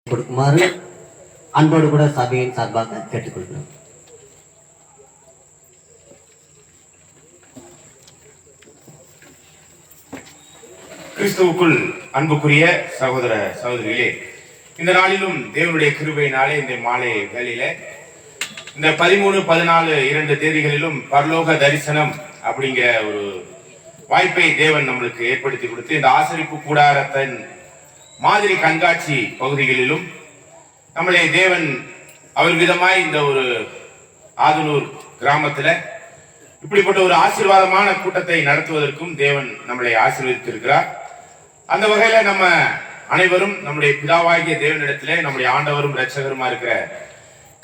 கொடுக்குமாறு அன்போடு கூட சபையின் சார்பாக கேட்டுக்கொள்கிறோம். கிறிஸ்துவுக்குள் அன்புக்குரிய சகோதர சகோதரிகளே, இந்த நாளிலும் தேவனுடைய கிருபையினாலே இந்த மாலை வேளையில இந்த 13, 14, 2 தேதிகளிலும் பரலோக தரிசனம் அப்படிங்கிற ஒரு வாய்ப்பை தேவன் நம்மளுக்கு ஏற்படுத்தி கொடுத்து இந்த ஆசரிப்பு கூடாரத்தின் மாதிரி கண்காட்சி பகுதிகளிலும் நம்மளை தேவன் அவர் விதமாய் இந்த ஒரு ஆதனூர் கிராமத்துல இப்படிப்பட்ட ஒரு ஆசீர்வாதமான கூட்டத்தை நடத்துவதற்கும் தேவன் நம்மளை ஆசீர்வதித்திருக்கிறார். அந்த வகையில நம்ம அனைவரும் நம்முடைய பிதாவாகிய தேவனிடத்திலே நம்முடைய ஆண்டவரும் இரட்சகருமா இருக்கிற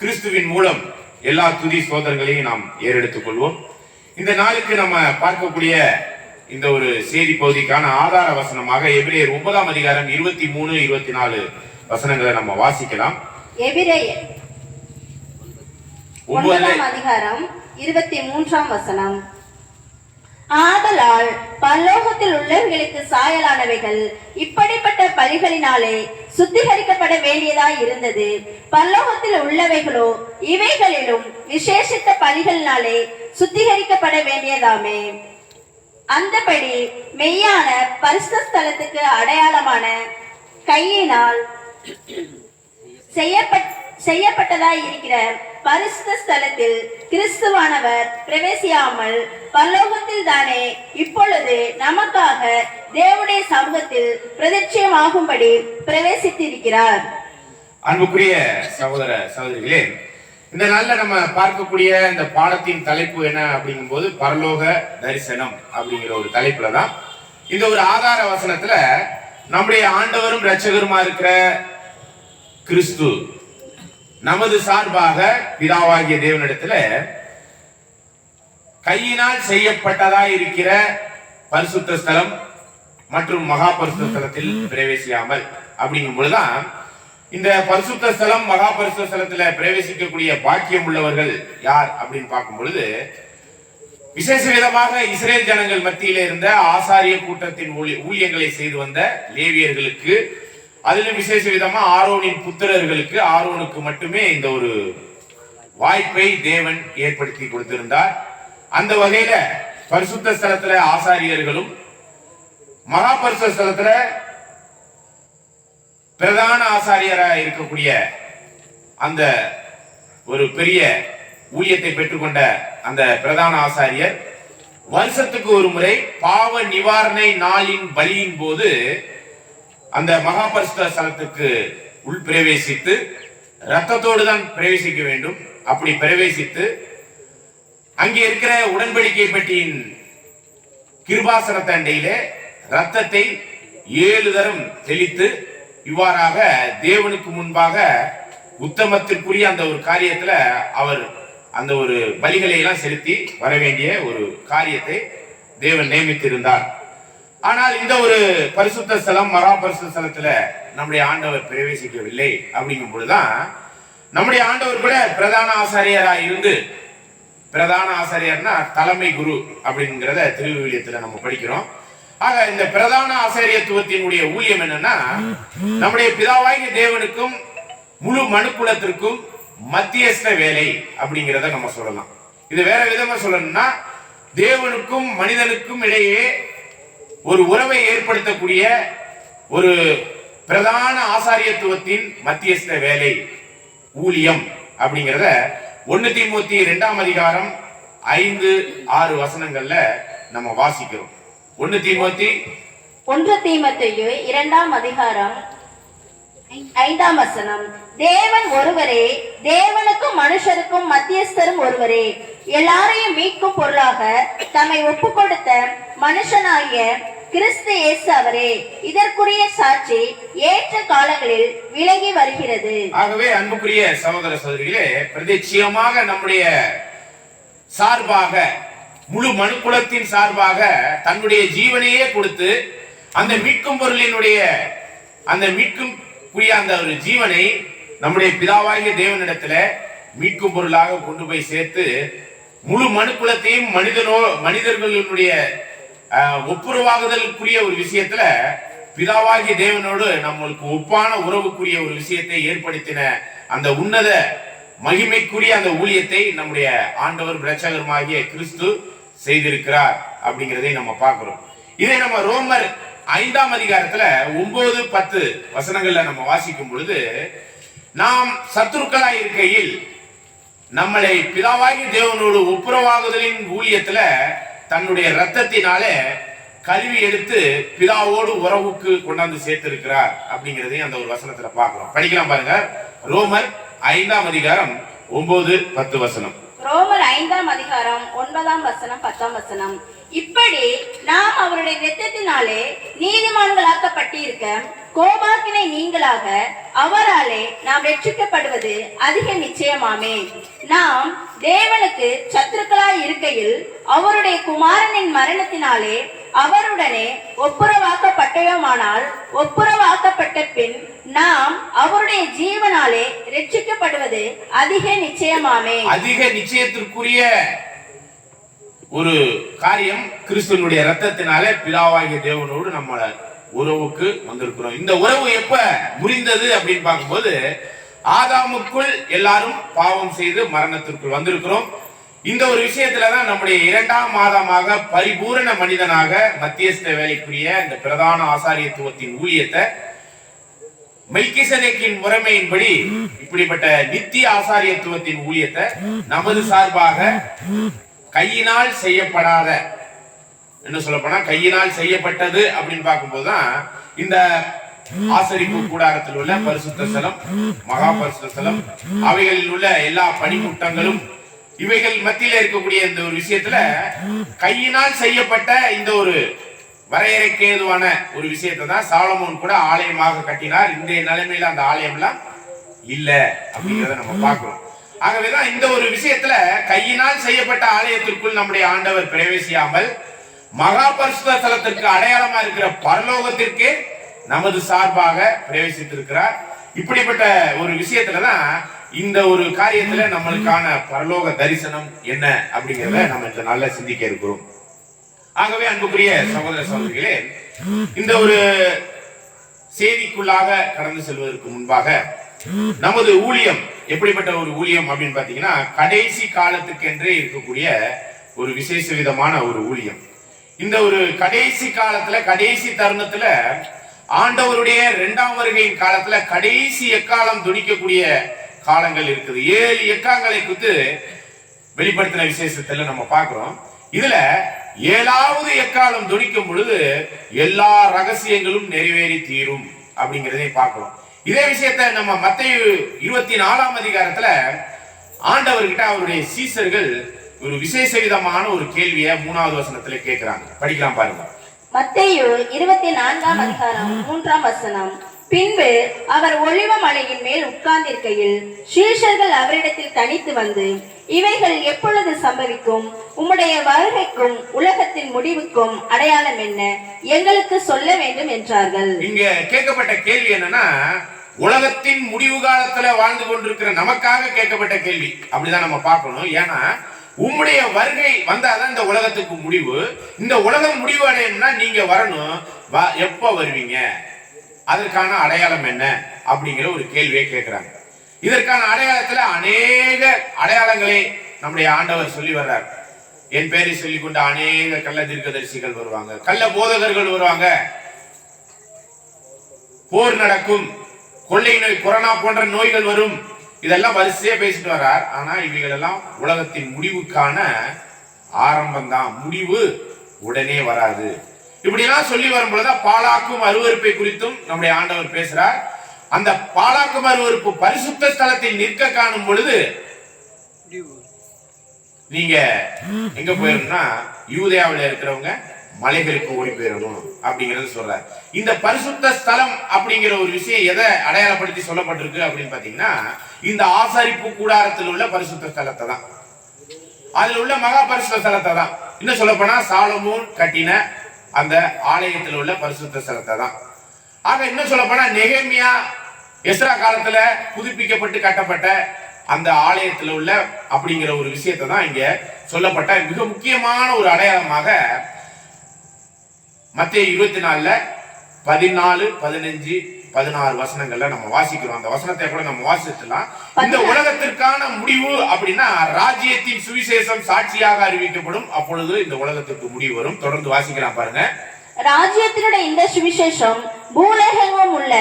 கிறிஸ்துவின் மூலம் எல்லா துதி சோதனைகளையும் நாம் ஏறெடுத்துக் கொள்வோம். இந்த நாளுக்கு நம்ம பார்க்கக்கூடிய இந்த ஒரு செய்தி பகுதிக்கான ஆதார வசனமாக எபிரேயர் 9ஆம் அதிகாரம் 23, 24 வசனங்களை நம்ம வாசிக்கலாம். எபிரேயர் 9ஆம் அதிகாரம் 23ஆம் வசனம். ஆதலால் பரலோகத்தில் உள்ளவர்களுக்கு சாயலானவைகள் இப்படிப்பட்ட பலிகளினாலே சுத்திகரிக்கப்பட வேண்டியதாய் இருந்தது. பரலோகத்தில் உள்ளவைகளோ இவைகளிலும் விசேஷித்த பலிகளினாலே சுத்திகரிக்கப்பட வேண்டியதாமே. அந்தபடி மெய்யான பரிசுத்த ஸ்தலத்துக்கு அடையாளமான கையினால் செய்யப்பட்டதாய் இருக்கிற பரிசுத்த ஸ்தலத்தில் கிறிஸ்துவானவர் பிரவேசியாமல் பரலோகத்தில் தானே இப்பொழுது நமக்காக தேவனுடைய சமூகத்தில் பிரதிட்சயமாகும்படி பிரவேசித்திருக்கிறார். அன்புக்குரிய சகோதர சகோதரிகளே, இந்த நாள்ல நம்ம பார்க்கக்கூடிய இந்த பாடத்தின் தலைப்பு என்ன அப்படிங்கும் போது பரலோக தரிசனம் அப்படிங்கிற ஒரு தலைப்புல தான் இந்த ஒரு ஆதார வசனத்துல நம்முடைய ஆண்டவரும் இரட்சகருமா இருக்கிற கிறிஸ்து நமது சார்பாக பிதாவாகிய தேவனிடத்துல கையினால் செய்யப்பட்டதாய் இருக்கிற பரிசுத்த ஸ்தலம் மற்றும் மகா பரிசுத்த ஸ்தலத்தில் பிரவேசியாமல் அப்படிங்கும் பொழுதுதான் இந்த பரிசுத்த ஸ்தலம் மகா பரிசுத்த ஸ்தலத்துல பிரவேசிக்கக்கூடிய பாக்கியம் உள்ளவர்கள் யார் அப்படின்னு பார்க்கும் பொழுது விசேஷ விதமாக இஸ்ரேல் ஜனங்கள் மத்தியில இருந்த ஆசாரிய கூட்டத்தின் ஊழியங்களை செய்து வந்த லேவியர்களுக்கு, அதிலும் விசேஷ விதமா ஆரோனின் புத்திரர்களுக்கு, ஆரோனுக்கு மட்டுமே இந்த ஒரு வாய்ப்பை தேவன் ஏற்படுத்தி கொடுத்திருந்தார். அந்த வகையில பரிசுத்த ஸ்தலத்துல ஆசாரியர்களும் மகா பரிசுத்த ஸ்தலத்துல பிரதான ஆசாரியராக இருக்கக்கூடிய அந்த ஒரு பெரிய ஊழியத்தை பெற்றுக்கொண்ட அந்த பிரதான ஆசாரியர் வருஷத்துக்கு ஒரு முறை பாவ நிவாரண நாளின் பலியின் போது அந்த மகா பரிசுத்த ஸ்தலத்துக்கு உள் பிரவேசித்து ரத்தத்தோடு தான் பிரவேசிக்க வேண்டும். அப்படி பிரவேசித்து அங்கே இருக்கிற உடன்படிக்கை பெட்டியின் கிருபாசன தண்டையிலே ரத்தத்தை 7 தரம் தெளித்து இவ்வாறாக தேவனுக்கு முன்பாக உத்தமத்திற்குரிய அந்த ஒரு காரியத்துல அவர் அந்த ஒரு பலிகளை எல்லாம் செலுத்தி வர வேண்டிய ஒரு காரியத்தை தேவன் நியமித்திருந்தார். ஆனால் இந்த ஒரு பரிசுத்த ஸ்தலம் மகா பரிசுத்த ஸ்தலத்துல நம்முடைய ஆண்டவர் பிரவேசிக்கவில்லை. அப்படிங்கும் பொழுதுதான் நம்முடைய ஆண்டவர் கூட பிரதான ஆசாரியராக இருந்து, பிரதான ஆசாரியர்னா தலைமை குரு அப்படிங்கிறத திருவிவிலியத்துல நம்ம படிக்கிறோம். ஆக இந்த பிரதான ஆசாரியத்துவத்தினுடைய ஊழியம் என்னன்னா நம்முடைய பிதாவாகிய தேவனுக்கும் முழு மனுக்குலத்திற்கும் மத்தியஸ்த வேலை அப்படிங்கிறத நம்ம சொல்லலாம். இது வேற விதமா சொல்லணும்னா தேவனுக்கும் மனிதனுக்கும் இடையே ஒரு உறவை ஏற்படுத்தக்கூடிய ஒரு பிரதான ஆசாரியத்துவத்தின் மத்தியஸ்த வேலை ஊழியம் அப்படிங்கிறத 1 தீமோத்தேயு 2ஆம் அதிகாரம் 5, 6 வசனங்கள்ல நம்ம வாசிக்கிறோம். 1 தீமோத்தேயு 2ஆம் அதிகாரம் 5ஆம் வசனம். தேவன் ஒருவரே, தேவனுக்கும் மனுஷருக்கும் மத்தியஸ்தரும் ஒருவரே, எல்லாரையும் மீட்கும் பொருளாக தம்மை ஒப்பு கொடுத்த மனுஷனாகிய கிறிஸ்து இயேசு அவரே. இதற்குரிய சாட்சி ஏற்ற காலங்களில் விலகி வருகிறது. ஆகவே அன்புக்குரிய சகோதர சகோதரிகளே, பிரதிட்சயமாக நம்முடைய சார்பாக முழு மனுக்குலத்தின் சார்பாக தன்னுடைய ஜீவனையே கொடுத்து அந்த மீட்கும் பொருளினுடைய அந்த மீட்கும் அந்த ஒரு ஜீவனை நம்முடைய பிதாவாகிய தேவனிடத்துல மீட்கும் பொருளாக கொண்டு போய் சேர்த்து முழு மனுக்குலத்தையும் மனிதர்களுடைய ஒப்புரவாகுதலுக்குரிய ஒரு விஷயத்துல பிதாவாகிய தேவனோடு நம்மளுக்கு ஒப்பான உறவுக்குரிய ஒரு விஷயத்தை ஏற்படுத்தின அந்த உன்னத மகிமைக்குரிய அந்த ஊழியத்தை நம்முடைய ஆண்டவர் இரட்சகருமாகிய கிறிஸ்து செய்திருக்கிறார் அப்படிங்கிறதை நம்ம பார்க்கிறோம். இதை நம்ம ரோமர் 5ஆம் அதிகாரத்துல 9-10 வசனங்கள்ல நம்ம வாசிக்கும் பொழுது, நாம் சத்துருக்களாய் இருக்கையில் நம்மளை பிதாவாகிய தேவனோடு ஒப்புரவாகுதலின் ஊழியத்துல தன்னுடைய இரத்தத்தினாலே கழுவி எடுத்து பிதாவோடு உறவுக்கு கொண்டாந்து சேர்த்திருக்கிறார் அப்படிங்கிறதையும் அந்த ஒரு வசனத்துல பார்க்கிறோம். படிக்கலாம் பாருங்க. ரோமர் 5ஆம் அதிகாரம் 9-10 வசனம். ரோமர் 5ஆம் அதிகாரம் 9ஆம் வசனம் 10ஆம் வசனம். இப்படி நாம் அவருடைய இரத்தத்தினாலே நீதிமான்களாக்கப்பட்டிருக்க கோபாக்கினை நீங்களாக அவராலே நாம் ரட்சிக்கப்படுவது அதிக நிச்சயமாமே. நாம் தேவனுக்கு சத்துருக்களாய் இருக்கையில் அவருடைய குமாரனின் மரணத்தினாலே அவருடனே ஒப்புரவாக்கப்பட்டோமானால், ஒப்புரவாக்கப்பட்ட பின் நாம் அவருடைய ஜீவனாலே ரட்சிக்கப்படுவது அதிக நிச்சயமாமே. அதிக நிச்சயத்திற்குரிய ஒரு காரியம் கிறிஸ்துவனுடைய இரத்தத்தினாலே பிதாவாகிய தேவனோடு நம்ம உறவுக்கு வந்திருக்கிறோம். இந்த உறவு எப்ப முறிந்தது அப்படின்னு பார்க்கும்போது, ஆதாமுக்குள் எல்லாரும் பாவம் செய்து மரணத்திற்குள் வந்திருக்கிறோம். இந்த ஒரு விஷயத்துலதான் நம்முடைய 2ஆம் ஆதாமாக பரிபூரண மனிதனாக மத்தியஸ்த வேலைக்குரிய இந்த பிரதான ஆசாரியத்துவத்தின் ஊழியத்தை மெல்கிசேதேக்கின் முறைமையின்படி இப்படிப்பட்ட நித்திய ஆசாரியத்துவத்தின் ஊழியத்தை நமது சார்பாக கையினால் செய்யப்படாத, என்ன சொல்ல போனா கையினால் செய்யப்பட்டது அப்படின்னு பார்க்கும்போதுதான் இந்த ஆசரிப்பு கூடாரத்தில் உள்ள பரிசுத்த ஸ்தலம், மகா பரிசுத்த ஸ்தலம், அவைகளில் உள்ள எல்லா பணிமுட்டங்களும் இவைகள் மத்தியில இருக்கக்கூடிய இந்த ஒரு விஷயத்துல கையினால் செய்யப்பட்ட இந்த ஒரு வரையறைக்கு ஏதுவான ஒரு விஷயத்தை தான் சாலமோன் கூட ஆலயமாக கட்டினார். இன்றைய நிலைமையில அந்த ஆலயம் எல்லாம் இல்ல அப்படிங்கிறத நம்ம பார்க்கிறோம். ஆகவேதான் இந்த ஒரு விஷயத்துல கையினால் செய்யப்பட்ட ஆலயத்திற்குள் நம்முடைய ஆண்டவர் பிரவேசியாமல் மகா பரிசுத்த ஸ்தலத்திற்கு அடையாளமா இருக்கிற பரலோகத்திற்கே நமது சார்பாக பிரவேசித்திருக்கிறார். இப்படிப்பட்ட ஒரு விஷயத்துலதான் இந்த ஒரு காரியத்துல நம்மளுக்கான பரலோக தரிசனம் என்ன அப்படிங்கறத நம்ம இந்த நாள்ல சிந்திக்க இருக்கிறோம். ஆகவே அன்புக்குரிய சகோதர சகோதரிகளே, இந்த ஒரு செய்திக்குள்ளாக கடந்து செல்வதற்கு முன்பாக நமது ஊழியம் எப்படிப்பட்ட ஒரு ஊழியம் அப்படின்னு பாத்தீங்கன்னா, கடைசி காலத்துக்கென்றே இருக்கக்கூடிய ஒரு விசேஷ விதமான ஒரு ஊழியம். இந்த ஒரு கடைசி காலத்துல, கடைசி தருணத்துல, ஆண்டவருடைய 2ஆம் வருகையின் காலத்துல கடைசி எக்காலம் துணிக்கக்கூடிய காலங்கள் இருக்குது. 7 எக்காலங்களை குறித்து வெளிப்படுத்தின விசேஷத்துல நம்ம பார்க்கிறோம். இதுல 7வது எக்காலம் துணிக்கும் பொழுது எல்லா ரகசியங்களும் நிறைவேறி தீரும் அப்படிங்கிறதை பார்க்கிறோம். இதே விஷயத்தை நம்ம மத்தேயு 24ஆம் அதிகாரத்துல ஆண்டவர்கிட்ட அவருடைய சீசர்கள் ஒரு விசேஷ விதமான ஒரு கேள்வியை 3வது வசனத்துல கேட்கிறாங்க. படிக்கலாம் பாருங்க. மத்தேயு 24ஆம் அதிகாரம் 3ஆம் வசனம். பின்பு அவர் ஒலிவ மலையின் மேல் உட்கார்ந்திருக்கையில் சீஷர்கள் அவரிடத்தில் தனித்து வந்து, இவைகள் எப்பொழுது சம்பவிக்கும்? உம்முடைய வருகைக்கும் உலகத்தின் முடிவுக்கும் அடையாளம் என்ன? எங்களுக்கு சொல்ல வேண்டும் என்றார்கள். இங்க கேட்கப்பட்ட கேள்வி என்னன்னா, உலகத்தின் முடிவு காலத்துல வாழ்ந்து கொண்டிருக்கிற நமக்காக கேட்கப்பட்ட கேள்வி. அப்படிதான் நம்ம பார்க்கணும். ஏன்னா உம்முடைய வருகை வந்தாதான் இந்த உலகத்துக்கு முடிவு. இந்த உலகம் முடிவு அடையணும்னா நீங்க வரணும். எப்ப வருவீங்க? அதற்கான அடையாளம் என்ன அப்படிங்கிற ஒரு கேள்வியை கேட்கிறாங்க. இதற்கான அடையாளத்துல அநேக அடையாளங்களை நம்முடைய ஆண்டவர் சொல்லி வர்றார். என் பேரை சொல்லிக் கொண்டு அநேக கள்ள தீர்க்கதரிசிகள் வருவாங்க, கள்ள போதகர்கள் வருவாங்க, போர் நடக்கும், கொள்ளை நோய், கொரோனா போன்ற நோய்கள் வரும். இதெல்லாம் வரிசையா பேசிட்டு வர்றார். ஆனா இவைகள் எல்லாம் உலகத்தின் முடிவுக்கான ஆரம்பம் தான். முடிவு உடனே வராது. இப்படி எல்லாம் சொல்லி வரும்பொழுதுதான் பாலாக்கும் அருவருப்பை குறித்தும் நம்முடைய ஆண்டவர் பேசுறார். அந்த பாலாக்கும் அருவருப்பு பரிசுத்த ஸ்தலத்தில் நிற்க காணும் பொழுது நீங்க எங்க போயிடணும்னா, யூதேயாவில் இருக்கிறவங்க மலைகளுக்கு ஓடி போயிடணும் அப்படிங்கறது சொல்றாரு. இந்த பரிசுத்த ஸ்தலம் அப்படிங்கிற ஒரு விஷயம் எதை அடையாளப்படுத்தி சொல்லப்பட்டிருக்கு அப்படின்னு பாத்தீங்கன்னா, இந்த ஆசரிப்பு கூடாரத்தில் உள்ள பரிசுத்த ஸ்தலத்தை தான், அதுல உள்ள மகா பரிசுத்த ஸ்தலத்தை தான். இன்னும் சொல்ல போனா சாலமோன் கட்டின அந்த ஆலயத்தில் உள்ள பரிசுத்த ஸ்தலத்தை தான். ஆக இன்னும் சொல்ல போனா நெகேமியா எஸ்ரா காலத்துல புதுப்பிக்கப்பட்டு கட்டப்பட்ட அந்த ஆலயத்தில் உள்ள அப்படிங்கிற ஒரு விஷயத்தை தான் இங்க சொல்லப்பட்ட மிக முக்கியமான ஒரு அடையாளமாக மத்தேயு 24ல 14, 15, 16 வசனங்கள்ல நம்ம வாசிக்கிறோம். அந்த வசனத்தை கூட நம்ம வாசிக்கலாம். இந்த உலகத்திற்கான முடிவு அப்படின்னா ராஜ்யத்தின் சுவிசேஷம் சாட்சியாக அறிவிக்கப்படும். அப்பொழுது இந்த உலகத்திற்கு முடிவு வரும். தொடர்ந்து வாசிக்கலாம் பாருங்க. ராஜ்யத்தினுடைய இந்த சுவிசேஷம் பூலோகெங்கும் உள்ள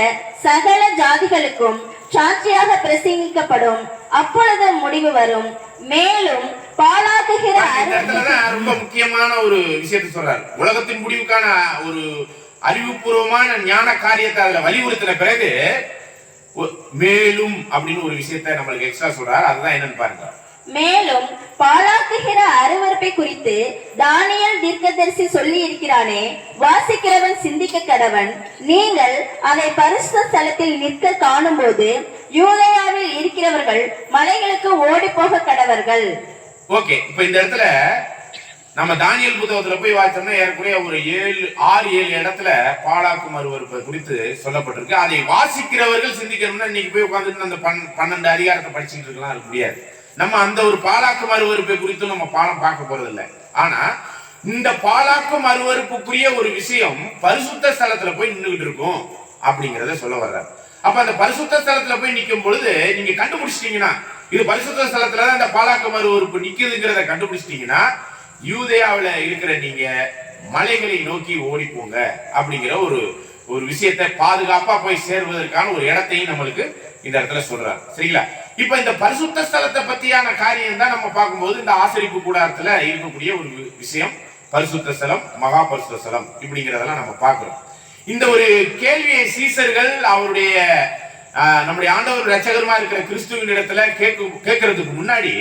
சகல ஜாதிகளுக்கும் சாட்சியாக பிரசங்கிக்கப்படும். அப்பொழுது முடிவு வரும். மேலும் பாழாக்குகிற ரொம்ப முக்கியமான ஒரு விஷயத்தை சொல்றாரு. உலகத்தின் முடிவுக்கான ஒரு அறிவுபூர்வமான ஞான காரியத்தை அதுல வலியுறுத்தின பிறகு மேலும் அப்படின்னு ஒரு விஷயத்தை நம்மளுக்கு எக்ஸ்ட்ரா சொல்றாரு. அதுதான் என்னன்னு பாருங்க. மேலும் பாழாக்குகிற அருவருப்பை குறித்து தானியேல் தீர்க்கதரிசி சொல்லி இருக்கிறானே, வாசிக்கிறவன் சிந்திக்க கடவன். நீங்கள் அதை பரிசுத்த ஸ்தலத்தில் நிற்க காணும் போது யூதேயாவில் இருக்கிறவர்கள் மலைகளுக்கு ஓடி போக கடவர்கள். ஓகே, இப்ப இந்த இடத்துல நம்ம தானியேல் புத்தகத்துல போய் வாசிச்சோம்னா ஏற்கனவே ஒரு 6-7 இடத்துல பாழாக்கும் அருவருப்பை குறித்து சொல்லப்பட்டிருக்கு. அதை வாசிக்கிறவர்கள் சிந்திக்கணும்னா இன்னைக்கு போய் உட்காந்துட்டு அந்த 12 அதிகாரத்தை படிச்சுட்டு இருக்கலாம், அது முடியாது. நம்ம அந்த ஒரு பாழாக்கும் அருவருப்பை குறித்து நம்ம பாடம் பார்க்க போறது இல்லை. ஆனா இந்த பாழாக்கும் அருவருப்புக்குரிய ஒரு விஷயம் பரிசுத்த ஸ்தலத்துல போய் நின்றுகிட்டு இருக்கும் அப்படிங்கறத சொல்ல வர்றாரு. அப்ப அந்த பரிசுத்த ஸ்தலத்துல போய் நிக்கும் பொழுது நீங்க கண்டுபிடிச்சிட்டீங்கன்னா இது பரிசுத்த ஸ்தலத்துலதான் அந்த பாழாக்கும் அருவருப்பு நிக்குதுங்கிறத கண்டுபிடிச்சிட்டீங்கன்னா யூதேயாவுல இருக்கிற நீங்க மலைகளை நோக்கி ஓடி போங்க அப்படிங்கிற ஒரு விஷயத்தை பாதுகாப்பா போய் சேர்வதற்கான ஒரு இடத்தையும் நம்மளுக்கு இந்த இடத்துல சொல்றாரு. சரிங்களா? இப்ப இந்த பரிசுத்த ஸ்தலத்தை பத்தியான காரியம் தான் நம்ம பார்க்கும்போது இந்த ஆசரிப்பு கூடாரத்துல இருக்கக்கூடிய ஒரு விஷயம் பரிசுத்த ஸ்தலம், மகா பரிசுத்த ஸ்தலம் இப்படிங்கிறதெல்லாம் நம்ம பார்க்கிறோம். இந்த ஒரு கேள்வியை சீசர்கள் அவருடைய நம்முடைய ஆண்டவர் ரட்சகருமா இருக்கிற கிறிஸ்துவின் இடத்துல கேட்கறதுக்கு முன்னாடி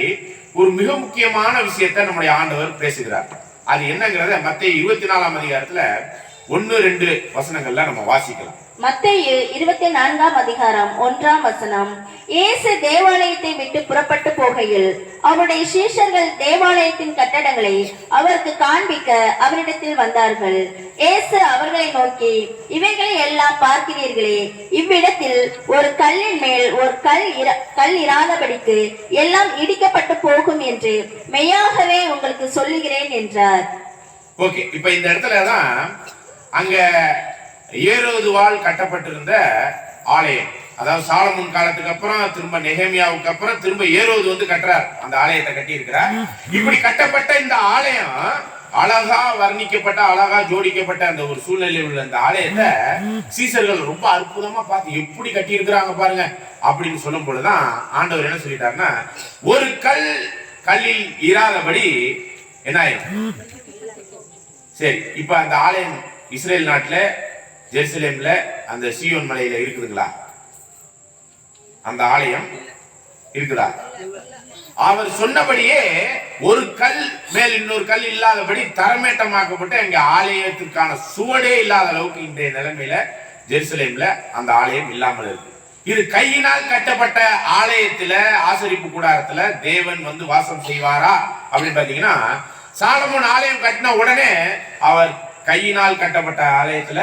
ஒரு மிக முக்கியமான விஷயத்தை நம்முடைய ஆண்டவர் பேசுகிறார். அது என்னங்கிறத மத்தேயு 24ஆம் அதிகாரத்துல 1-2 வசனங்கள்ல நம்ம வாசிக்கலாம். மத்தேயு 24ஆம் அதிகாரம் 1ஆம் வசனம். இயேசு தேவாலயத்தை விட்டு புறப்பட்டு போகையில் அவருடைய சீஷர்கள் தேவாலயத்தின் கட்டடங்களை அவருக்கு காண்பிக்க அவரிடத்தில் வந்தார்கள். இயேசு அவர்களை நோக்கி, இவைகளை எல்லாம் பார்க்கிறீர்களே, இவ்விடத்தில் ஒரு கல்லின் மேல் ஒரு கல் இராதபடிக்கு எல்லாம் இடிக்கப்பட்டு போகும் என்று மெய்யாகவே உங்களுக்கு சொல்லுகிறேன் என்றார். ஓகே, இப்ப இந்த இடத்துலதான் அங்க ஏரோதுவால் கட்டப்பட்டிருந்த ஆலயம், அதாவது சாலமோன் காலத்துக்கு அப்புறம் திரும்ப நெகேமியாவுக்கு அப்புறம் திரும்ப ஏரோது வந்து கட்டுறார், அந்த ஆலயத்தை கட்டி இருக்கிறார். இப்படி கட்டப்பட்ட இந்த ஆலயம் அழகா வர்ணிக்கப்பட்ட அழகா ஜோடிக்கப்பட்ட அந்த ஒரு சூழ்நிலையில் உள்ள அந்த ஆலயத்தை சீசர்கள் ரொம்ப அற்புதமா பார்த்து எப்படி கட்டி இருக்கிறாங்க பாருங்க அப்படின்னு சொல்லும் பொழுதுதான் ஆண்டவர் என்ன சொல்லிட்டாருன்னா, ஒரு கல்லில் இராதபடி என்ன ஆயிரும். சரி, இப்ப அந்த ஆலயம் இஸ்ரேல் நாட்டுல ஜெருசலேம்ல அந்த சீயோன் மலையில இருக்குதுங்களா? அந்த ஆலயம் இருக்குதா? அவர் சொன்னபடியே ஒரு கல் மேல் இன்னொரு கல் இல்லாதபடி தரமேட்டமாக்கப்பட்ட எங்க ஆலயத்திற்கான சுவடே இல்லாத அளவுக்கு இன்றைய நிலைமையில ஜெருசலேம்ல அந்த ஆலயம் இல்லாமல் இருக்கு. இது கையினால் கட்டப்பட்ட ஆலயத்துல ஆசரிப்பு கூடாரத்துல தேவன் வந்து வாசம் செய்வாரா அப்படின்னு பாத்தீங்கன்னா, சாலமோன் ஆலயம் கட்டின உடனே அவர் கையினால் கட்டப்பட்ட ஆலயத்துல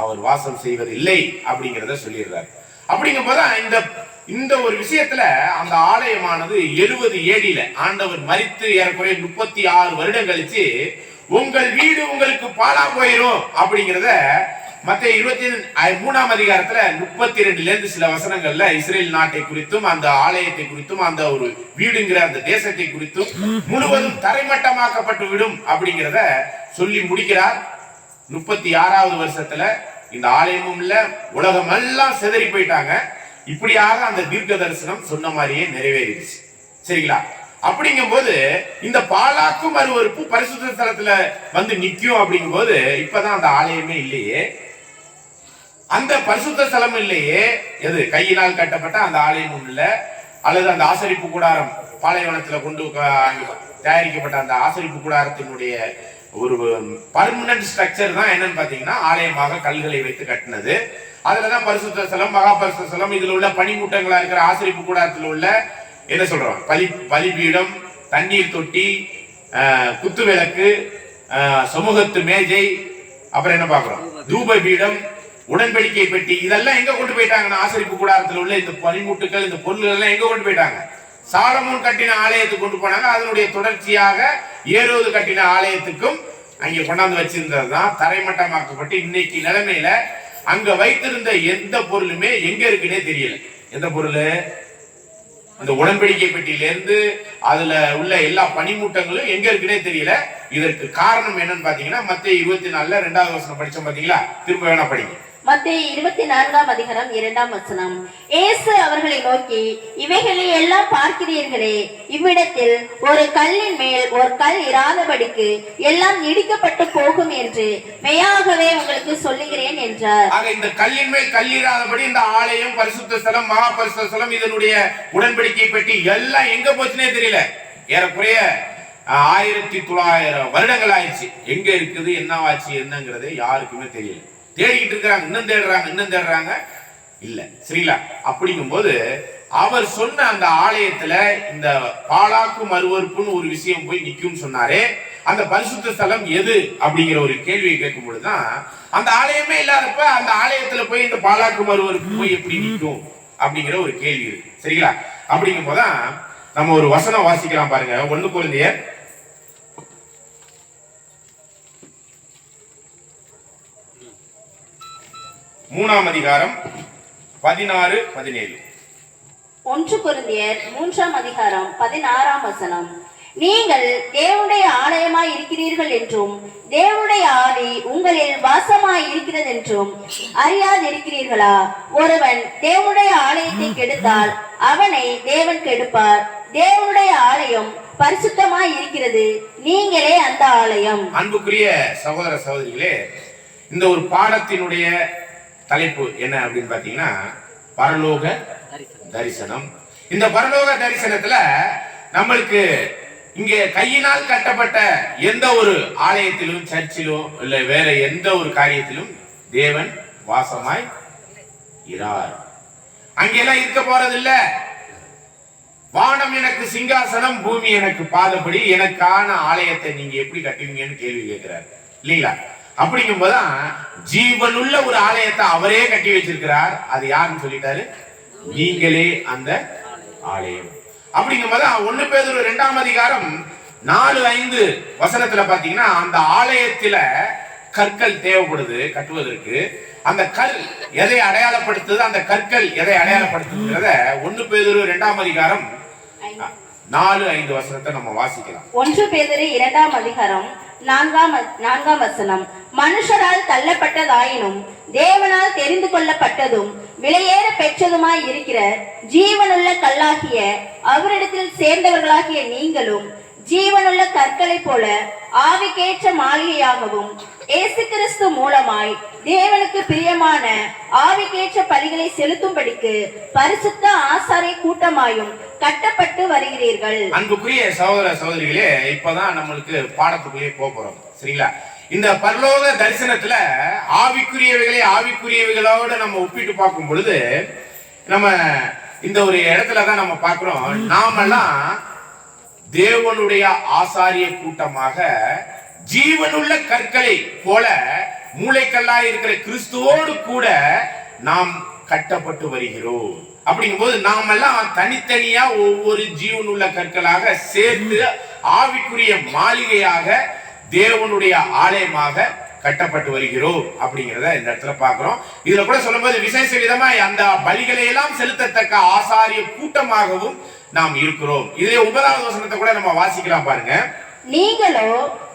அவர் வாசம் செய்வதில்லை அப்படிங்கிறத சொல்லிடுறாரு. அப்படிங்கும் போது இந்த ஒரு விஷயத்துல அந்த ஆலயமானது 70 AD ஆண்டவர் மரித்து ஏறக்குறைய 36 வருடம் கழிச்சு உங்கள் வீடு உங்களுக்கு பாழா போயிரும் அப்படிங்கிறத மத்தேயு 23ஆம் அதிகாரத்துல 32ல இருந்து சில வசனங்கள்ல இஸ்ரேல் நாட்டை குறித்தும் அந்த ஆலயத்தை குறித்தும் அந்த ஒரு வீடுங்கிற அந்த தேசத்தை குறித்தும் முழுவதும் தரைமட்டமாக்கப்பட்டு விடும் அப்படிங்கிறத சொல்லி முடிக்கிறார். 36வது வருஷத்துல இந்த ஆலயமும் இல்ல, உலகம் எல்லாம் சிதறி போயிட்டாங்க. இப்படியாக அந்த தீர்க்க தரிசனம் சொன்ன மாதிரியே நிறைவேறிடுச்சு. சரிங்களா? அப்படிங்கும் போது இந்த பாழாக்கும் அருவருப்பு பரிசுத்த ஸ்தலத்துல வந்து நிக்கும். அப்படிங்கும் போது இப்பதான் அந்த ஆலயமே இல்லையே, அந்த பரிசுத்த ஸ்தலம் இல்லையே, எது கையினால் கட்டப்பட்ட அந்த ஆலயமும் இல்ல, அல்லது அந்த ஆசரிப்பு கூடாரம் பாலைவனத்துல கொண்டு தயாரிக்கப்பட்ட அந்த ஆசரிப்பு கூடாரத்தினுடைய ஒரு பர்மனன்ட் ஸ்ட்ரக்சர் தான் என்னன்னு பாத்தீங்கன்னா ஆலயமாக கல்களை வைத்து கட்டினது. அதுலதான் பரிசுத்த ஸ்தலம், மகா பரிசுத்த ஸ்தலம், இதுல உள்ள பனிமூட்டங்களா இருக்கிற ஆசரிப்பு கூடாரத்தில் உள்ள என்ன சொல்றோம், பலிபீடம், தண்ணீர் தொட்டி, குத்து விளக்கு, சமூகத்து மேஜை, அப்புறம் என்ன பாக்குறோம், தூப பீடம், உடன்படிக்கை பெட்டி, இதெல்லாம் எங்க கொண்டு போயிட்டாங்கன்னா ஆசரிப்பு கூடாரத்தில் உள்ள இந்த பனிமூட்டுகள் இந்த பொருள்கள் எல்லாம் எங்க கொண்டு போயிட்டாங்க, சாலமோன் கட்டின ஆலயத்துக்கு கொண்டு போனாங்க. அதனுடைய தொடர்ச்சியாக ஏரோது கட்டின ஆலயத்துக்கும் அங்க கொண்டாந்து வச்சிருந்ததுதான் தரைமட்டமாக்கப்பட்டு இன்னைக்கு நிலைமையில அங்க வைத்திருந்த எந்த பொருளுமே எங்க இருக்குன்னே தெரியல. எந்த பொருள்? அந்த உடன்படிக்கை பெட்டியில இருந்து அதுல உள்ள எல்லா பனிமூட்டங்களும் எங்க இருக்குன்னே தெரியல. இதற்கு காரணம் என்னன்னு பாத்தீங்கன்னா மத்தேயு 24 2வது வசனம் படிச்சோம் பாத்தீங்களா? திரும்ப வேணா படிங்க. மத்தேயு 24 அதிகாரம் 2ஆம் வசனம். இயேசு அவர்களை நோக்கி, இவைகளை எல்லாம் பார்க்கிறீர்களே, இவ்விடத்தில் ஒரு கல்லின் மேல் ஒரு கல் இராதபடிக்கு எல்லாம் இடிக்கப்பட்டு போகும் என்று மெய்யாகவே உங்களுக்கு சொல்லுகிறேன் என்றார். ஆக இந்த கல்லின் மேல் கல் இராதபடி இந்த ஆலயம், பரிசுத்த ஸ்தலம், மகா பரிசுத்த ஸ்தலம், இதனுடைய உடன்படிக்கை பெட்டி எல்லாம் எங்க போச்சுன்னே தெரியல. ஏறக்குறைய 1900 வருடங்கள் ஆயிடுச்சு. எங்க இருக்குது, என்னவாச்சு, என்னங்கிறது யாருக்குமே தெரியல. தேடிக்கிட்டு இருக்கிறாங்க, இன்னும் தேடுறாங்க, இல்ல. சரிங்களா? அப்படிங்கும் போது அவர் சொன்ன அந்த ஆலயத்துல இந்த பாலாக்கு மறுவறுப்புன்னு ஒரு விஷயம் போய் நிக்கும் சொன்னாரே, அந்த பரிசுத்த ஸ்தலம் எது அப்படிங்கிற ஒரு கேள்வியை கேட்கும் பொழுதுதான் அந்த ஆலயமே இல்லாதப்ப அந்த ஆலயத்துல போய் இந்த பாலாக்கு மறுவறுப்பு போய் எப்படி நிற்கும் அப்படிங்கிற ஒரு கேள்வி இருக்கு. சரிங்களா? அப்படிங்கும் போதுதான் நம்ம ஒரு வசனம் வாசிக்கலாம் பாருங்க. 1 கொரிந்தியர் 3ஆம் அதிகாரம் 16, 17. 1 கொரிந்தியர் 3ஆம் அதிகாரம் 16ஆம் வசனம். நீங்கள் தேவனுடைய ஆலயமாய் இருக்கிறீர்கள் என்றும் தேவனுடைய ஆவி உங்களில் வாசமாய் இருக்கிறது என்றும் அறியாதிருக்கிறீர்களா? ஒருவன் தேவனுடைய ஆலயத்தை கெடுத்தால் அவனை தேவன் கெடுப்பார். தேவனுடைய ஆலயம் பரிசுத்தமாய் இருக்கிறது, நீங்களே அந்த ஆலயம். அன்புக்குரிய சகோதர சகோதரிகளே, இந்த ஒரு பாடத்தினுடைய தலைப்பு என்ன அப்படின்னு பாத்தீங்கன்னா பரலோக தரிசனம். இந்த பரலோக தரிசனத்துல நம்மளுக்கு இங்க கையினால் கட்டப்பட்ட எந்த ஒரு ஆலயத்திலும், சர்ச்சிலும், இல்ல வேற எந்த ஒரு காரியத்திலும் தேவன் வாசமாய் இரார். அங்கெல்லாம் இருக்க போறதில்ல. வானம் எனக்கு சிங்காசனம், பூமி எனக்கு பாதப்படி, எனக்கான ஆலயத்தை நீங்க எப்படி கட்டுவீங்கன்னு கேள்வி கேட்கிறார் இல்லீங்களா? அப்படிங்கும் போதுதான் ஜீவனுள்ள ஒரு ஆலயத்தை அவரே கட்டி வச்சிருக்கிறார். அது யாருன்னு சொல்லிட்டாரு? நீங்களே அந்த ஆலயம். அப்படிங்கும் போது 1 பேதுரு 2ஆம் அதிகாரம் 4-5 வசனத்துல பாத்தீங்கன்னா அந்த ஆலயத்துல கற்கள் தேவைப்படுது கட்டுவதற்கு. அந்த கல் எதை அடையாளப்படுத்துது, அந்த கற்கள் எதை அடையாளப்படுத்துகிறத 1 பேதுரு 2ஆம் அதிகாரம் 4-5 வசனத்தை நம்ம வாசிக்கலாம். 1 பேதுரு 2ஆம் அதிகாரம் 4ஆம் வசனம். மனுஷரால் தள்ளப்பட்டதாயினும் தேவனால் தெரிந்து கொள்ளப்பட்டதும் விலையேற பெற்றதுமாய் இருக்கிற ஜீவனுள்ள கல்லாகிய அவரிடத்தில் சேர்ந்தவர்களாகிய நீங்களும் ஜீவனுள்ள கற்களை போல ஆவிக்கேற்ற மாளிகையாகவும் இயேசு கிறிஸ்து மூலமாய் தேவனுக்கு பிரியமான ஆவிக்கேற்ற பலிகளை செலுத்தும்படிக்கு பரிசுத்த ஆசாரிய கூட்டமாயும் கட்டப்பட்டு வருகிறீர்கள். அன்புக்குரிய சகோதர சகோதரிகளே, இப்பதான் நம்மளுக்கு பாடத்துக்குள்ளே போறோம். சரிங்களா? இந்த பரலோக தரிசனத்துல ஆவிக்குரியவைகளை ஆவிக்குரியவைகளோட நம்ம ஒப்பிட்டு பார்க்கும் பொழுது நம்ம இந்த ஒரு இடத்துலதான் நம்ம பார்க்கிறோம், நாமெல்லாம் தேவனுடைய ஆசாரிய கூட்டமாக ஜீவனுள்ள கற்களை போல மூளைக்கல்லா இருக்கிற கிறிஸ்துவோடு கூட நாம் கட்டப்பட்டு வருகிறோம். அப்படிங்கும் போது நாம் எல்லாம் தனித்தனியா ஒவ்வொரு ஜீவனுள்ள கற்களாக சேர்த்து ஆவிக்குரிய மாளிகையாக தேவனுடைய ஆலயமாக கட்டப்பட்டு வருகிறோம் அப்படிங்கிறத இந்த இடத்துல பார்க்கிறோம். இதுல கூட சொல்லும்போது விசேஷ விதமா அந்த பலிகளை எல்லாம் செலுத்தத்தக்க ஆசாரிய கூட்டமாகவும் நாம் இருக்கிறோம். இதுல 9வது வசனத்தை கூட நம்ம வாசிக்கலாம் பாருங்க. நீங்களோ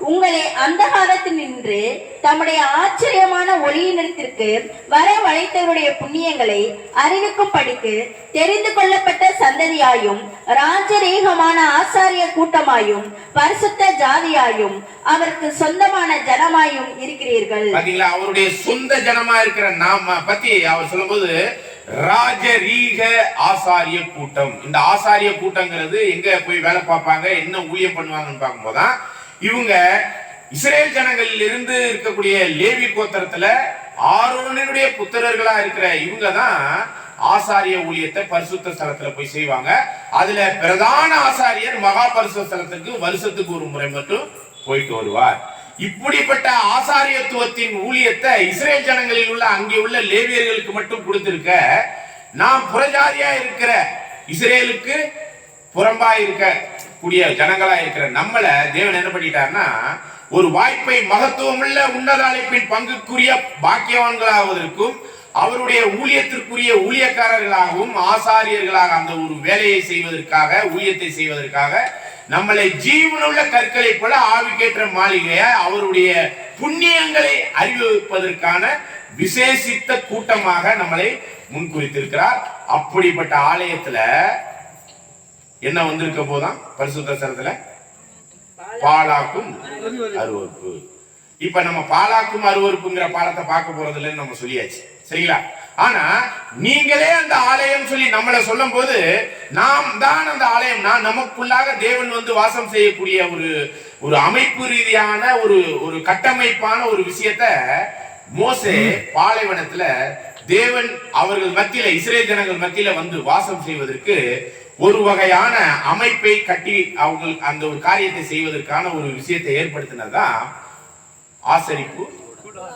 உங்களை அந்தகாரத்தில் நின்று தம்முடைய ஆச்சரியமான ஒளியினத்திற்கு வரவழைத்தவருடைய புண்ணியங்களை அறிவிக்கும் படிக்கு தெரிந்து கொள்ளப்பட்ட சந்ததியாயும் ராஜரீகமான ஆசாரிய கூட்டமாயும் பரிசுத்த ஜாதியாயும் அவருக்கு சொந்தமான ஜனமாயும் இருக்கிறீர்கள். பாத்தீங்களா? அவருடைய சொந்த ஜனமா இருக்கிற நாம பத்தி அவர் சொல்லும்போது ராஜரீக ஆசாரிய கூட்டம். இந்த ஆசாரிய கூட்டங்கிறது எங்க போய் வேலை பார்ப்பாங்க, என்ன ஊழியம் பண்ணுவாங்கன்னு பார்க்கும்போதுதான் இவங்க இஸ்ரேல் ஜனங்களில் இருந்து இருக்கக்கூடிய லேவி கோத்திரத்துல ஆரோனுடைய புத்திரர்களா இருக்கிற இவங்க தான் ஆசாரிய ஊழியத்தை பரிசுத்த ஸ்தலத்துல போய் செய்வாங்க. அதுல பிரதான ஆசாரியர் மகா பரிசுத்த ஸ்தலத்துக்கு வருஷத்துக்கு ஒரு முறை மட்டும் போயிட்டு வருவார். இப்படிப்பட்ட ஆசாரியத்துவத்தின் ஊழியத்தை இஸ்ரேல் ஜனங்களில் உள்ள அங்கே உள்ள லேவியர்களுக்கு மட்டும் கொடுத்திருக்க, நாம் புறஜாதியா இருக்கிற இஸ்ரேலுக்கு புறம்பா இருக்க கூடிய ஜனங்களா இருக்கிற நம்மள தேவன் என்ன பண்ணிட்டாருன்னா ஒரு வாய்ப்பை மகத்துவமுள்ள உன்னத அழைப்பின் பங்குக்குரிய பாக்கியவான்களாவதற்கும் அவருடைய ஊழியத்திற்குரிய ஊழியக்காரர்களாகவும் ஆசாரியர்களாக அந்த ஒரு வேலையை செய்வதற்காக ஊழியத்தை செய்வதற்காக நம்மளை ஜீவனுள்ள கற்களை போல ஆவிக்கேற்ற மாளிகையை அவருடைய புண்ணியங்களை அறிவிப்பதற்கான விசேஷித்த கூட்டமாக நம்மளை முன்குறித்திருக்கிறார். அப்படிப்பட்ட ஆலயத்துல என்ன வந்திருக்க போதான் பரிசுத்த ஸ்தலத்துல பாலாக்கும் அருவருப்பு. இப்ப நம்ம பாலாக்கும் அருவருப்புங்கிற பாலத்தை பார்க்க போறது இல்லைன்னு நம்ம சொல்லியாச்சு, சரிங்களா? ஆனா நீங்களே அந்த ஆலயம் சொல்லி நம்மளை சொல்லும் போது நாம் தான் அந்த ஆலயம். நமக்குள்ளாக தேவன் வந்து வாசம் செய்யக்கூடிய ஒரு அமைப்பு ரீதியான ஒரு கட்டமைப்பான ஒரு விஷயத்த மோசே பாலைவனத்துல தேவன் அவர்கள் மத்தியில இஸ்ரேல் ஜனங்கள் மத்தியில வந்து வாசம் செய்வதற்கு ஒரு வகையான அமைப்பை கட்டி அவங்க அந்த ஒரு காரியத்தை செய்வதற்கான ஒரு விஷயத்தை ஏற்படுத்தினதுதான் ஆசரிப்பு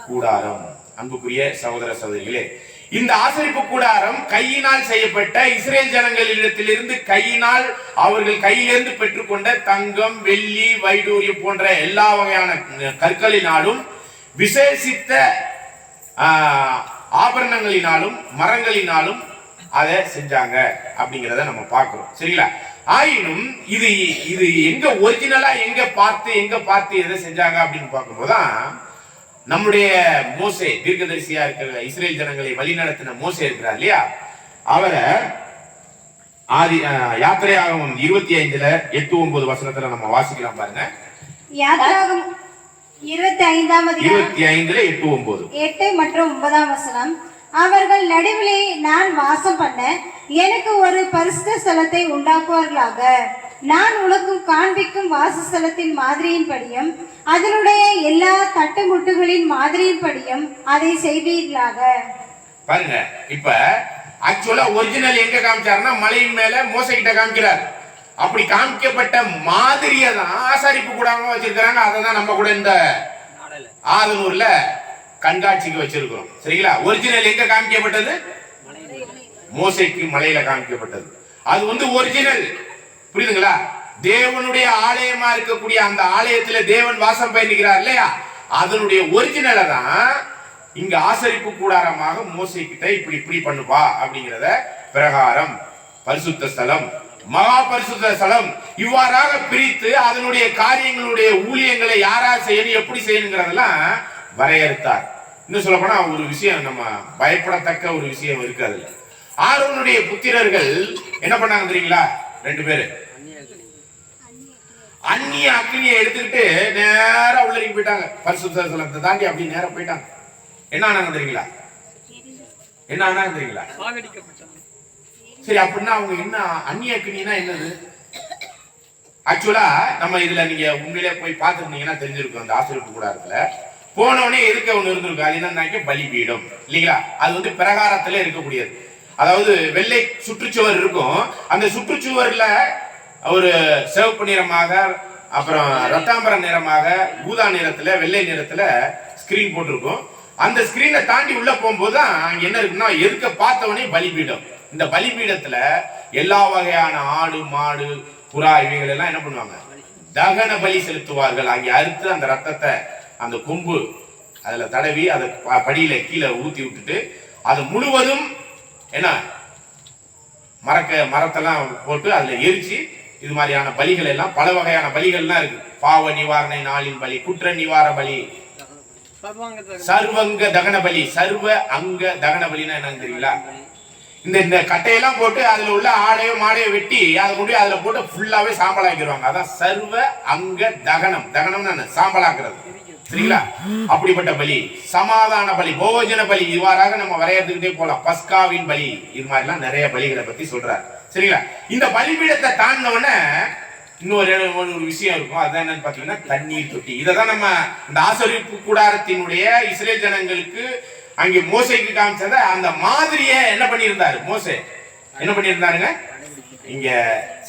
கூடாரம். அன்புக்குரிய சகோதர சகோதரிகளே, இந்த ஆசரிப்பு கூடாரம் கையினால் செய்யப்பட்ட இஸ்ரேல் ஜனங்களிடத்திலிருந்து கையினால் அவர்கள் கையிலிருந்து பெற்றுக்கொண்ட தங்கம், வெள்ளி, வைடூரியம் போன்ற எல்லா வகையான கற்களினாலும் விசேஷித்த ஆபரணங்களினாலும் மரங்களினாலும் அதை செஞ்சாங்க அப்படிங்கிறத நம்ம பார்க்கிறோம், சரிங்களா? ஆயினும் இது இது எங்க ஒரிஜினலா எங்க பார்த்து எதை செஞ்சாங்க அப்படின்னு பார்க்கும்போதுதான் நம்முடைய மோசே தீர்க்கதரிசியா இருக்கிற இஸ்ரேல் ஜனங்களை வழிநடத்தின மோசே இருக்கிறார் இல்லையா, அவரை யாத்திரையாகமம் 25:8-9 வசனத்துல நம்ம வாசிக்கலாம் பாருங்க. யாத்திராகமம் 25:8-9 8 மற்றும் 9 வசனம். அவர்கள் நடுவிலே நான் வாசம் பண்ண எனக்கு ஒரு பரிசுத்த ஸ்தலத்தை உண்டாக்குவார்களாக. நான் உனக்கு காண்பிக்கும் வாசஸ்தலத்தின் மாதிரியின்படியும் அதனுடைய எல்லா தட்டுமுட்டுகளின் மாதிரியின்படியும் அதை செய்வீர்களாக. பாருங்க, இப்ப ஆக்சுவலா ஒரிஜினல் எங்க காமிச்சாருன்னா மலையின் மேல மோசே கிட்ட காமிக்கிறார். அப்படி காமிக்கப்பட்ட மாதிரியை தான் ஆசாரிப்பு கூடாம வச்சிருக்கிறாங்க. அதை தான் நம்ம கூட இந்த ஆதனூர்ல கண்காட்சிக்கு வச்சிருக்கிறோம், சரிங்களா? ஒரிஜினல் எங்க காமிக்கப்பட்டது? மோசேக்கு மலையில காமிக்கப்பட்டது. அது வந்து ஒரிஜினல், புரியுதுங்களா? தேவனுடைய ஆலயமா இருக்கக்கூடிய அந்த ஆலயத்துல தேவன் வாசம் பயணிக்கிறார் இல்லையா, அதனுடைய ஒரிஜினலை தான் இங்க ஆசரிப்பு கூடாரமாக மோசே கிட்ட இப்படி பண்ணுப்பா அப்படிங்கிறத பிரகாரம் பரிசுத்த ஸ்தலம், மகா பரிசுத்த ஸ்தலம் இவ்வாறாக பிரித்து அதனுடைய காரியங்களுடைய ஊழியங்களை யாரா செய்யணும், எப்படி செய்யணுங்கிறதெல்லாம் வரையறுத்தார். இன்னும் சொல்ல போனா ஒரு விஷயம் நம்ம பயப்படத்தக்க ஒரு விஷயம் இருக்கு. அதுல ஆரோனுடைய புத்திரர்கள் என்ன பண்ணாங்க தெரியுங்களா? 2 பேரு அந்நிய அக்னியை எடுத்துக்கிட்டு நேரா உள்ளே போயிட்டாங்க. பரிசுத்த ஸ்தலத்தை தாண்டி அப்படி நேரா போயிட்டாங்க. என்ன ஆனாங்க தெரியுங்களா? சரி, அப்படின்னா அவங்க என்ன அந்நிய அக்னினா என்னது? ஆக்சுவலா நம்ம இதுல நீங்க உண்மையிலே போய் பார்த்துருந்தீங்கன்னா தெரிஞ்சிருக்கும். அந்த ஆசிரியப்பு கூடாரத்துல போனவனே எதுக்கு ஒண்ணு இருந்திருக்கும், அது என்னன்னாக்க பலிபீடம் இல்லைங்களா? அது வந்து பிரகாரத்துல இருக்கக்கூடியது. அதாவது வெள்ளை சுற்றுச்சுவர் இருக்கும். அந்த சுற்றுச்சுவர்ல ஒரு சிவப்பு நிறமாக, அப்புறம் ரத்தாம்பர நிறமாக, ஊதா நிறத்துல, வெள்ளை நிறத்துல ஸ்கிரீன் போட்டிருக்கும். அந்த ஸ்கிரீனை தாண்டி உள்ள போகும்போது தான் அங்க என்ன இருக்குன்னா எதுக்க பார்த்தவனே பலிபீடம். இந்த பலிபீடத்துல எல்லா வகையான ஆடு, மாடு, புறா இவைகள் எல்லாம் என்ன பண்ணுவாங்க? தகன பலி செலுத்துவார்கள். அங்கே அறுத்து அந்த ரத்தத்தை அந்த கொம்பு அதுல தடவி அதை படியில கீழே ஊத்தி விட்டுட்டு அது முழுவதும் என்ன மரத்தெல்லாம் போட்டு அதுல எரிச்சு இது மாதிரியான பலிகள் எல்லாம் பல வகையான பலிகள்லாம் இருக்கு. பாவ நிவாரண நாளின் பலி, குற்ற நிவார பலி, சர்வங்க தகன பலி. சர்வ அங்க தகன பலினா என்னன்னு தெரியல? இந்த கட்டையெல்லாம் போட்டு அதுல உள்ள ஆடையோ மாடையோ வெட்டி அதை கொண்டு அதுல போட்டு ஃபுல்லாவே சாம்பலாக்கிடுவாங்க. அதான் சர்வ அங்க தகனம். தகனம்னு சாம்பலாக்குறது, சரிங்களா? அப்படிப்பட்ட பலி, சமாதான பலி, போஜன பலி, இவ்வாறாக நம்ம வரையறுத்துக்கிட்டே போலாம். பஸ்காவின் பலி, இது மாதிரிலாம் நிறைய பலிகளை பத்தி சொல்றாரு, சரிங்களா? இந்த பலிபீடத்தை தாண்டினோடனே இன்னொரு விஷயம் இருக்கும். அதுதான் என்னன்னு பாத்தீங்கன்னா தண்ணீர் தொட்டி. இதான் நம்ம இந்த ஆசரிப்பு கூடாரத்தினுடைய இஸ்ரேல் ஜனங்களுக்கு அங்கே மோசேக்கு காமிச்சத அந்த மாதிரியை என்ன பண்ணியிருந்தாரு? மோசே என்ன பண்ணியிருந்தாருங்க? இங்க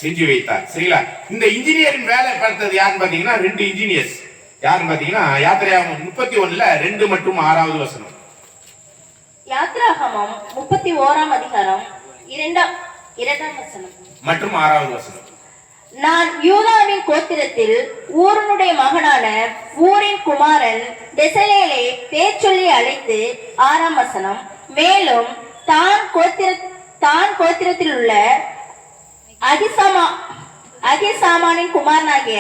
செஞ்சு வைத்தார், சரிங்களா? இந்த இன்ஜினியரிங் வேலை பார்த்தது யாருன்னு பாத்தீங்கன்னா 2 இன்ஜினியர்ஸ். யாருன்னு பாத்தீங்கன்னா யாத்திரையாகமம் 31:2 மற்றும் 6வது வசனம். யாத்திராகமம் 31 அதிகாரம் 2ஆம் வசனம் மற்றும் 6வது வசனம். நான் யூதாவின் கோத்திரத்தில் ஊரனுடைய மகனான ஊரின் குமாரன் பெசலேலை பேர் சொல்லி அழைத்து 6ஆம் வசனம். மேலும் தான் கோத்திரத்தில் உள்ள அகிசாமானின் குமாரனாகிய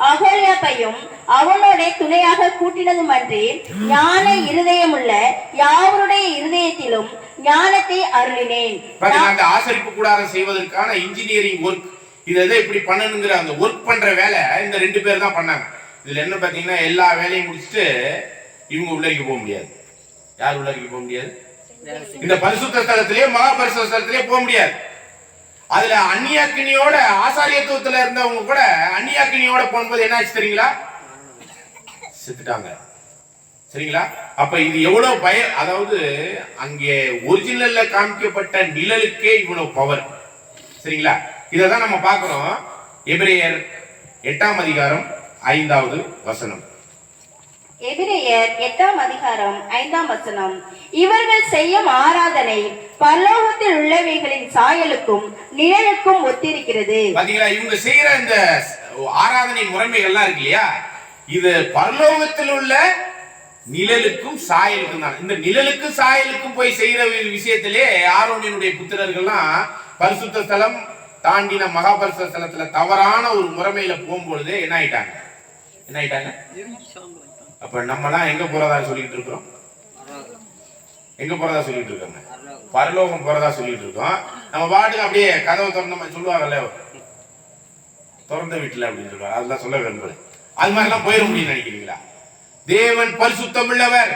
அகோலியாப்பையும் அவனோட துணையாக கூட்டினதுமன்றி ஞான இருதயமுள்ள யாவருடைய இருதயத்திலும் ஞானத்தை அருளினேன். அந்த ஆசரிப்பு கூடாரம் செய்வதற்கான இன்ஜினியரிங் ஒர்க் இதை இப்படி பண்ணணுங்கிற அந்த ஒர்க் பண்ற வேலை இந்த 2 பேர் தான் பண்ணாங்க. இதுல என்ன பாத்தீங்கன்னா, எல்லா வேலையும் முடிச்சுட்டு இவங்க உள்ளரிக்க போக முடியாது. யார் உள்ளரிக்க போக முடியாது? இந்த பரிசுத்த ஸ்தலத்திலேயே மகா பரிசுத்த ஸ்தலத்திலேயே போக முடியாது. அதுல அந்நியாக்கினியோட ஆசாரியத்துவத்துல இருந்தவங்க கூட அந்நியாக்கினியோட போகும்போது என்ன ஆச்சு தெரியுங்களா? செத்துட்டாங்க. சரிங்களா? அப்ப இது எவ்வளவு அதாவது அங்கே ஒரிஜினல்ல காமிக்கப்பட்ட நிழலுக்கே இவ்வளவு பவர். சரிங்களா? இததான் நம்ம பார்க்கிறோம். எபிரேயர் 8ஆம் அதிகாரம் 5வது வசனம். எபிரேயர் 8ஆம் அதிகாரம் 5ஆம் வசனம். இவர்கள் செய்யும் ஆராதனை பரலோகத்தில் உள்ளவைகளின் சாயலுக்கும் நிழலுக்கும் ஒத்திருக்கிறது. பாத்தீங்களா? இவங்க செய்யற இந்த ஆராதனை முறைமைகள்லாம் இருக்கு இல்லையா, இது பரலோகத்தில் உள்ள நிழலுக்கும் சாயலுக்கும் தான். இந்த நிழலுக்கும் சாயலுக்கும் போய் செய்யற விஷயத்திலே ஆரோனினுடைய புத்திரர்கள்லாம் பரிசுத்த ஸ்தலம் தாண்டின மகா பரிசுத்த ஸ்தலத்துல தவறான ஒரு முறைமையில போகும்பொழுது என்ன ஆயிட்டாங்க? அப்ப நம்ம எல்லாம் எங்க போறதா சொல்லிட்டு இருக்கிறோம்? எங்க போறதா சொல்லிட்டு இருக்காங்க? பரலோகம் போறதா சொல்லிட்டு இருக்கோம். நம்ம பாட்டுக்கு அப்படியே கதவை திறந்த சொல்லுவாங்கல்ல, திறந்த வீட்டுல அப்படின்னு சொல்லுவாங்க. அதெல்லாம் சொல்ல விரும்புறேன். அது மாதிரி எல்லாம் போயிட முடியும்னு நினைக்கிறீங்களா? தேவன் பரிசுத்தம் உள்ளவர்.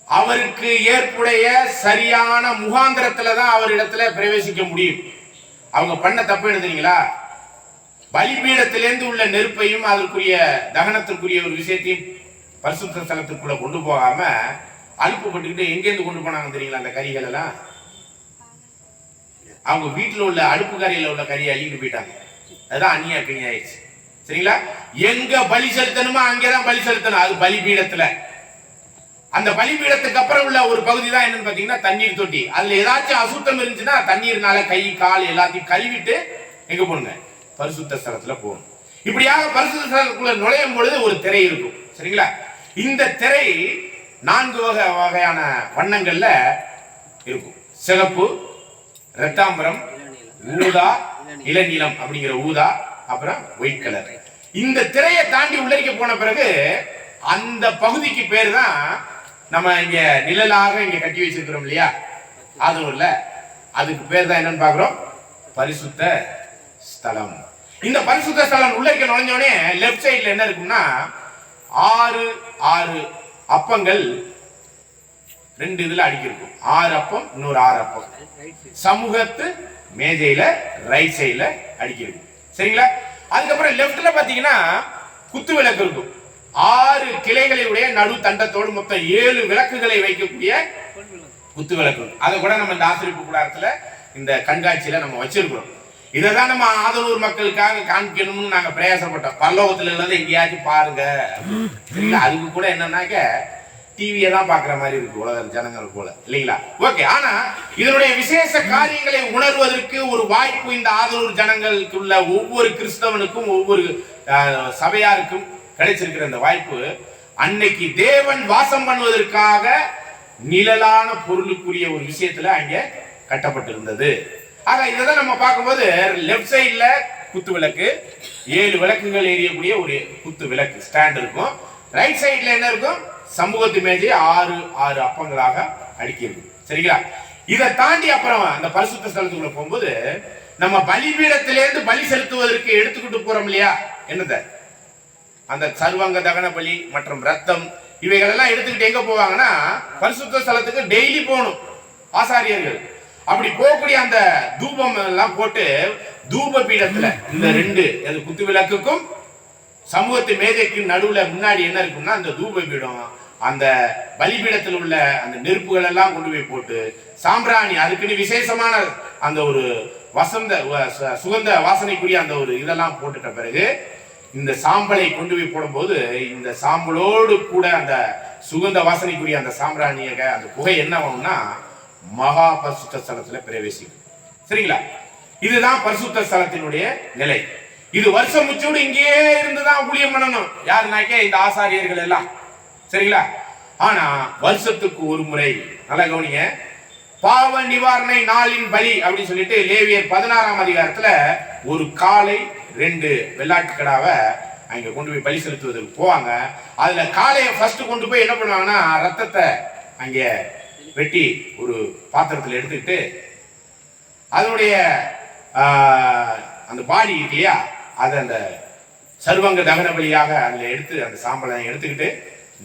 அவருக்கு ஏற்புடைய சரியான முகாந்திரத்துலதான் அவரிடத்துல பிரவேசிக்க முடியும். அவங்க பண்ண தப்பு என்ன தெரியுங்களா? பலிபீடத்திலிருந்து உள்ள நெருப்பையும் அதற்குரிய தகனத்திற்குரிய ஒரு விஷயத்தையும் பரிசுத்த ஸ்தலத்திற்குள்ள கொண்டு போகாம அலுப்பு பட்டுக்கிட்டு எங்கேருந்து கொண்டு போனாங்க தெரியுங்களா? அந்த கறிகள் எல்லாம் அவங்க வீட்டுல உள்ள அடுப்பு கரையில உள்ள கறியை அள்ளிட்டு போயிட்டாங்க. அதுதான் அந்நியாக்கினி ஆயிடுச்சு. சரிங்களா? எங்க பலி செலுத்தணுமோ அங்கேதான் பலி செலுத்தணும். அது பலிபீடத்துல. அந்த பலிபீடத்துக்கு அப்புறம் உள்ள ஒரு பகுதி தான் என்னன்னு பாத்தீங்கன்னா தண்ணீர் தொட்டி. அதுல ஏதாச்சும் அசுத்தம் இருந்துச்சுன்னா தண்ணீர்னால கை கால் எல்லாத்தையும் கழுவிட்டு எங்க போகணுங்க? பரிசுத்த ஸ்தலத்துல போகணும். இப்படியாக பரிசுத்த ஸ்தலத்துக்குள்ள நுழையும் பொழுது ஒரு திரை இருக்கும். சரிங்களா? இந்த திரை 4 வகையான வண்ணங்கள்ல இருக்கும். சிகப்பு, இரத்தாம்பரம், ஊதா, இளநீலம் அப்படிங்கிற ஊதா, அப்புறம் ஒயிட் கலர். இந்த திரையை தாண்டி உள்ளரிக்க போன பிறகு அந்த பகுதிக்கு பேர் தான் நம்ம இங்க நிழலாக இங்க கட்டி வச்சிருக்கிறோம் இல்லையா, அதுல அதுக்கு பேர் தான் என்னன்னு பாக்குறோம்? பரிசுத்த ஸ்தலம். இந்த பரிசுத்த ஸ்தலம் உள்ளரிக்க நுழைஞ்சோடனே லெப்ட் சைட்ல என்ன இருக்கும்னா 6 அப்பங்கள் 2 இதுல அடுக்கிருக்கும். 6 அப்பம், இன்னொரு 6 அப்பம் சமூகத்து மேஜையில ரைட் சைட்ல அடுக்கிருக்கும். சரிங்களா? அதுக்கப்புறம் லெப்ட்ல பாத்தீங்கன்னா குத்து விளக்கு இருக்கும். 6 கிளைகளை உடைய நடு தண்டத்தோடு மொத்தம் 7 விளக்குகளை வைக்கக்கூடிய குத்து விளக்கு. அதை கூட நம்ம இந்த ஆசிரியப்பு கூடாரத்துல இந்த கண்காட்சியில நம்ம வச்சிருக்கிறோம். இதைதான் நம்ம ஆதரூர் மக்களுக்காக காண்பிக்கணும்னு நாங்க பிரயாசப்பட்டோம். பரலோகத்துல இருந்து எங்கேயாச்சும் பாருங்க. அதுக்கு கூட என்னன்னாக்க டிவியை தான் பாக்குற மாதிரி இருக்கு உலக ஜனங்கள் போல, இல்லைங்களா? ஓகே. ஆனா இதனுடைய விசேஷ காரியங்களை உணர்வதற்கு ஒரு வாய்ப்பு இந்த ஆதரூர் ஜனங்களுக்கு உள்ள ஒவ்வொரு கிறிஸ்தவனுக்கும் ஒவ்வொரு சபையாருக்கும் கிடைச்சிருக்கிற இந்த வாய்ப்பு அன்னைக்கு தேவன் வாசம் பண்ணுவதற்காக நிழலான பொருளுக்குரிய ஒரு விஷயத்துல அங்க கட்டப்பட்டிருந்தது. ஆக இதான் நம்ம பார்க்கும்போது லெப்ட் சைட்ல குத்து விளக்கு, 7 விளக்குகள் எரியக்கூடிய ஒரு குத்து விளக்கு ஸ்டாண்ட் இருக்கும். ரைட் சைட்ல என்ன இருக்கும்? சமூகத்து மேஜை 6 அப்பங்களாக அடுக்கி இருக்கும். சரிங்களா? இதை தாண்டி அப்புறம் அந்த பரிசுத்த ஸ்தலத்துக்குள்ள போகும்போது நம்ம பலிபீடத்திலிருந்து பலி செலுத்துவதற்கு எடுத்துக்கிட்டு போறோம் இல்லையா, என்னத அந்த சர்வாங்க தகன பலி மற்றும் ரத்தம் இவைகள் எல்லாம் எடுத்துக்கிட்டு எங்க போவாங்கன்னா பரிசுத்த ஸ்தலத்துக்கு டெய்லி போகணும் ஆசாரியர்கள். அப்படி போகக்கூடிய அந்த தூபம் எல்லாம் போட்டு தூப பீடத்துல இந்த 2 குத்து விளக்குக்கும் சமூகத்து மேஜைக்கு நடுவுல முன்னாடி என்ன இருக்கும்னா அந்த தூப பீடம், அந்த பலிபீடத்தில் உள்ள அந்த நெருப்புகள் எல்லாம் கொண்டு போய் போட்டு சாம்பிராணி, அதுக்குன்னு விசேஷமான அந்த ஒரு சுகந்த வாசனைக்குரிய அந்த ஒரு இதெல்லாம் போட்டுட்ட பிறகு இந்த சாம்பலை கொண்டு போய் போடும்போது இந்த சாம்பலோடு கூட அந்த சுகந்த வாசனைக்குரிய அந்த சாம்பிராணிய அந்த புகை என்ன ஆகும்னா மகா பரிசுத்த ஸ்தலத்துல பிரவேசிக்கும். சரிங்களா? இதுதான் பரிசுத்த ஸ்தலத்தினுடைய நிலை. இது வருஷம் முச்சோடு இங்கேயே இருந்துதான் ஊழியம் பண்ணணும். யாருனாக்கே இந்த ஆசாரியர்கள் எல்லாம், சரிங்களா? ஆனா வருஷத்துக்கு ஒரு முறை, நல்லா கவனிங்க, பாவ நிவாரணை நாளின் பலி அப்படின்னு சொல்லிட்டு லேவியர் 16ஆம் அதிகாரத்துல ஒரு காளை 2 வெள்ளாட்டு கடாவை அங்க கொண்டு போய் பலி செலுத்துவதற்கு போவாங்க. அதுல காளையை ஃபர்ஸ்ட் கொண்டு போய் என்ன பண்ணுவாங்கன்னா, ரத்தத்தை அங்க வெட்டி ஒரு பாத்திரத்தில் எடுத்துக்கிட்டு அதனுடைய அந்த பாடி இருக்கு இல்லையா, அதை அந்த சர்வங்க தகன பலியாக அதுல எடுத்து அந்த சாம்பலை எடுத்துக்கிட்டு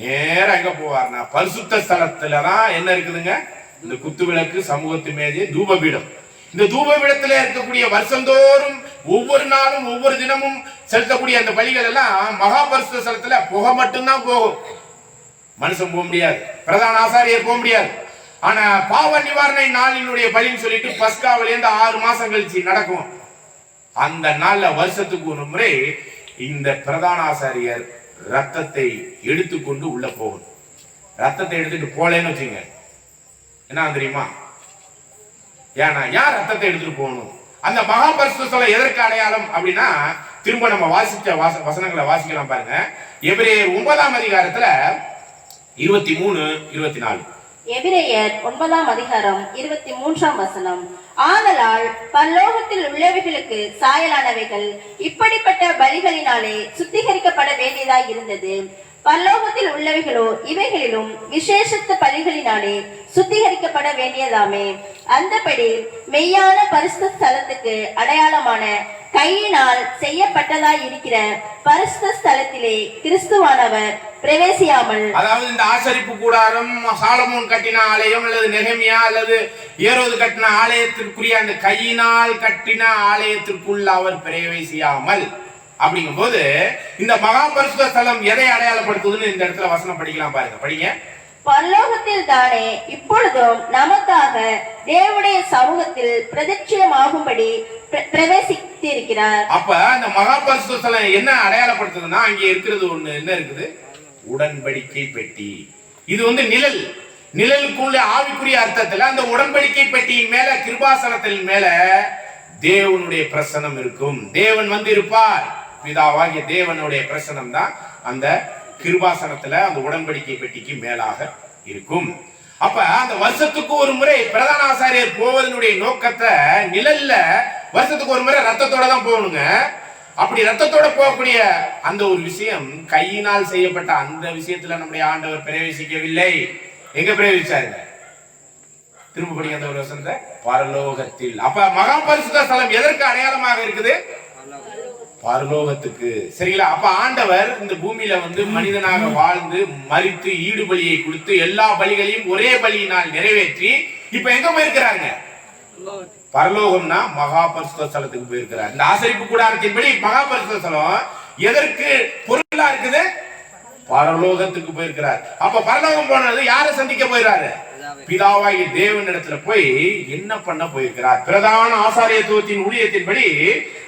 நேரம் எங்க போவார்னா, பரிசுத்த ஸ்தலத்துலதான் என்ன இருக்குதுங்க, இந்த குத்துவிளக்கு, சமூகத்து மேஜை, தூபபீடம். இந்த தூபபீடத்துல இருக்கக்கூடிய வருஷந்தோறும் ஒவ்வொரு நாளும் ஒவ்வொரு தினமும் செலுத்தக்கூடிய அந்த பலிகள் எல்லாம் மகா பரிசுத்த ஸ்தலத்துல புகை மட்டும்தான் போகும். மனுஷன் போக முடியாது, பிரதான ஆசாரியர் போக முடியாது. ஆனா பாவ நிவாரணை நாளினுடைய பலின்னு சொல்லிட்டு பஸ்காவில இருந்து 6 மாசம் கழிச்சு நடக்கும். அந்த நாள்ல வருஷத்துக்கு ஒரு முறை இந்த பிரதான ஆசாரியர் ரத்தத்தை எடுத்துக்கொண்டு உள்ள போகணும். ரத்தத்தை எடுத்துட்டு போலேன்னு வச்சுங்க, என்ன தெரியுமா? ஏன்னா யார் ரத்தத்தை எடுத்துட்டு போகணும்? அந்த மகா பரிசுத்த ஸ்தலம் எதற்கு அடையாளம் அப்படின்னா, திரும்ப நம்ம வாசிச்ச வசனங்களை வாசிக்கலாம் பாருங்க. எபிரேயர் 9ஆம் அதிகாரத்துல 23, 24. எபிரேயர் 9ஆம் அதிகாரம் 23ஆம் வசனம். ஆதலால் பரலோகத்தில் உள்ளவைகளுக்கு சாயலானவைகள் இப்படிப்பட்ட பலிகளினாலே சுத்திகரிக்கப்பட வேண்டியதாய் இருந்தது. பரலோகத்தில் உள்ளவைகளோ இவைகளிலும் விசேஷத்த பலிகளினாலே சுத்திகரிக்கப்பட வேண்டியதாமே. அந்தபடி மெய்யான பரிசுத்த ஸ்தலத்துக்கு அடையாளமான கையினால் செய்யப்பட்டதாய் இருக்கிற பரிசுத்த ஸ்தலத்திலே கிறிஸ்துவானவர் பிரவேசியாமல், அதாவது இந்த ஆசரிப்பு கூடாரம், சாலமோன் கட்டின ஆலயம் அல்லது நெகமியா அல்லது ஏரோது கட்டின ஆலயத்திற்குரிய அந்த கையினால் கட்டின ஆலயத்திற்குள் அவர் பிரவேசியாமல் அப்படிங்கும் போது இந்த மகா பரிசுத்த ஸ்தலம் எதை அடையாளப்படுத்துதுன்னு இந்த இடத்துல வசனம் படிக்கலாம் பாருங்க, படிங்க. பரலோகத்தில் தானே இப்பொழுதும் நமக்காக தேவனுடைய சமூகத்தில் பிரதிட்சயமாகும்படி பிரவேசித்திருக்கிறார். அப்ப அந்த மகா பரிசுத்த ஸ்தலம் என்ன அடையாளப்படுத்துதுன்னா, அங்க இருக்கிறது ஒண்ணு என்ன இருக்குது, உடன்படிக்கை பெட்டி. இது வந்து நிழலுக்குள்ள ஆவிக்குரிய அர்த்தத்துல அந்த உடன்படிக்கை பெட்டியின் மேல, கிருபாசனத்தின் மேல தேவனுடைய பிரசனம் இருக்கும். தேவன் வந்து இருப்பார். பிதாவாகிய தேவனுடைய பிரசனம் தான் அந்த கிருபாசனத்துல அந்த உடன்படிக்கை பெட்டிக்கு மேலாக இருக்கும். அப்ப அந்த வருஷத்துக்கு ஒரு முறை பிரதான ஆசாரியர் போவதனுடைய நோக்கத்தை, நிழல்ல வருஷத்துக்கு ஒரு முறை ரத்தத்தோட தான் போகணுங்க. அப்படி ரத்தத்தோட போகக்கூடிய அந்த ஒரு விஷயம், கையினால் செய்யப்பட்ட அந்த விஷயத்துல நம்முடைய ஆண்டவர் பிரவேசிக்கவில்லை. எங்க பிரவேசிச்சாருங்க? திரும்ப படிக்க அந்த ஒரு வசனத்தை, பரலோகத்தில். அப்ப மகா பரிசுத்த ஸ்தலம் எதற்கு அடையாளமாக இருக்குது? பரலோகத்துக்கு. சரிங்களா? அப்ப ஆண்டவர் இந்த பூமியில வந்து மனிதனாக வாழ்ந்து மரித்து ஈடுபலியை கொடுத்து எல்லா பலிகளையும் ஒரே பலியினால் நிறைவேற்றி இப்ப எங்க போயிருக்கிறாங்க? பரலோகம்னா மகா பரிசுத்த ஸ்தலத்துக்கு போயிருக்கிறார். இந்த ஆசரிப்பு கூடாரத்தின்படி மகா பரிசுத்த ஸ்தலம் எதற்கு பொருளா இருக்குது? பரலோகத்துக்கு போயிருக்கிறார். அப்ப பரலோகம் போனது யாரை சந்திக்க போயிறாரு? பிதாவாகிய தேவனிடத்துல போய் என்ன பண்ண போயிருக்கிறார்? பிரதான ஆசாரியத்துவத்தின் ஊழியத்தின்படி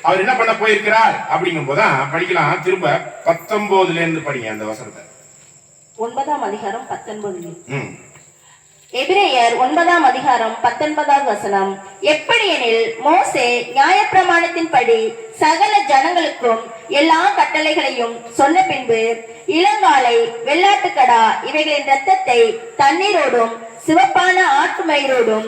அவர் என்ன பண்ண போயிருக்கிறார் அப்படிங்கும் போதுதான் படிக்கலாம். திரும்ப 19 இருந்து படிங்க அந்த வசனத்தை. 9ஆம் அதிகாரம் 19. எபிரேயர் 9ஆம் அதிகாரம் 19வது வசனம். எப்படியெனில் மோசே நியாயப்பிரமாணத்தின்படி சகல ஜனங்களுக்கும் எல்லா கட்டளைகளையும் சொன்ன பின்பு இளங்காலை, வெள்ளாட்டுக்கடா இவைகளின் இரத்தத்தை தண்ணீரோடும் சிவப்பான ஆட்டு மயிரோடும்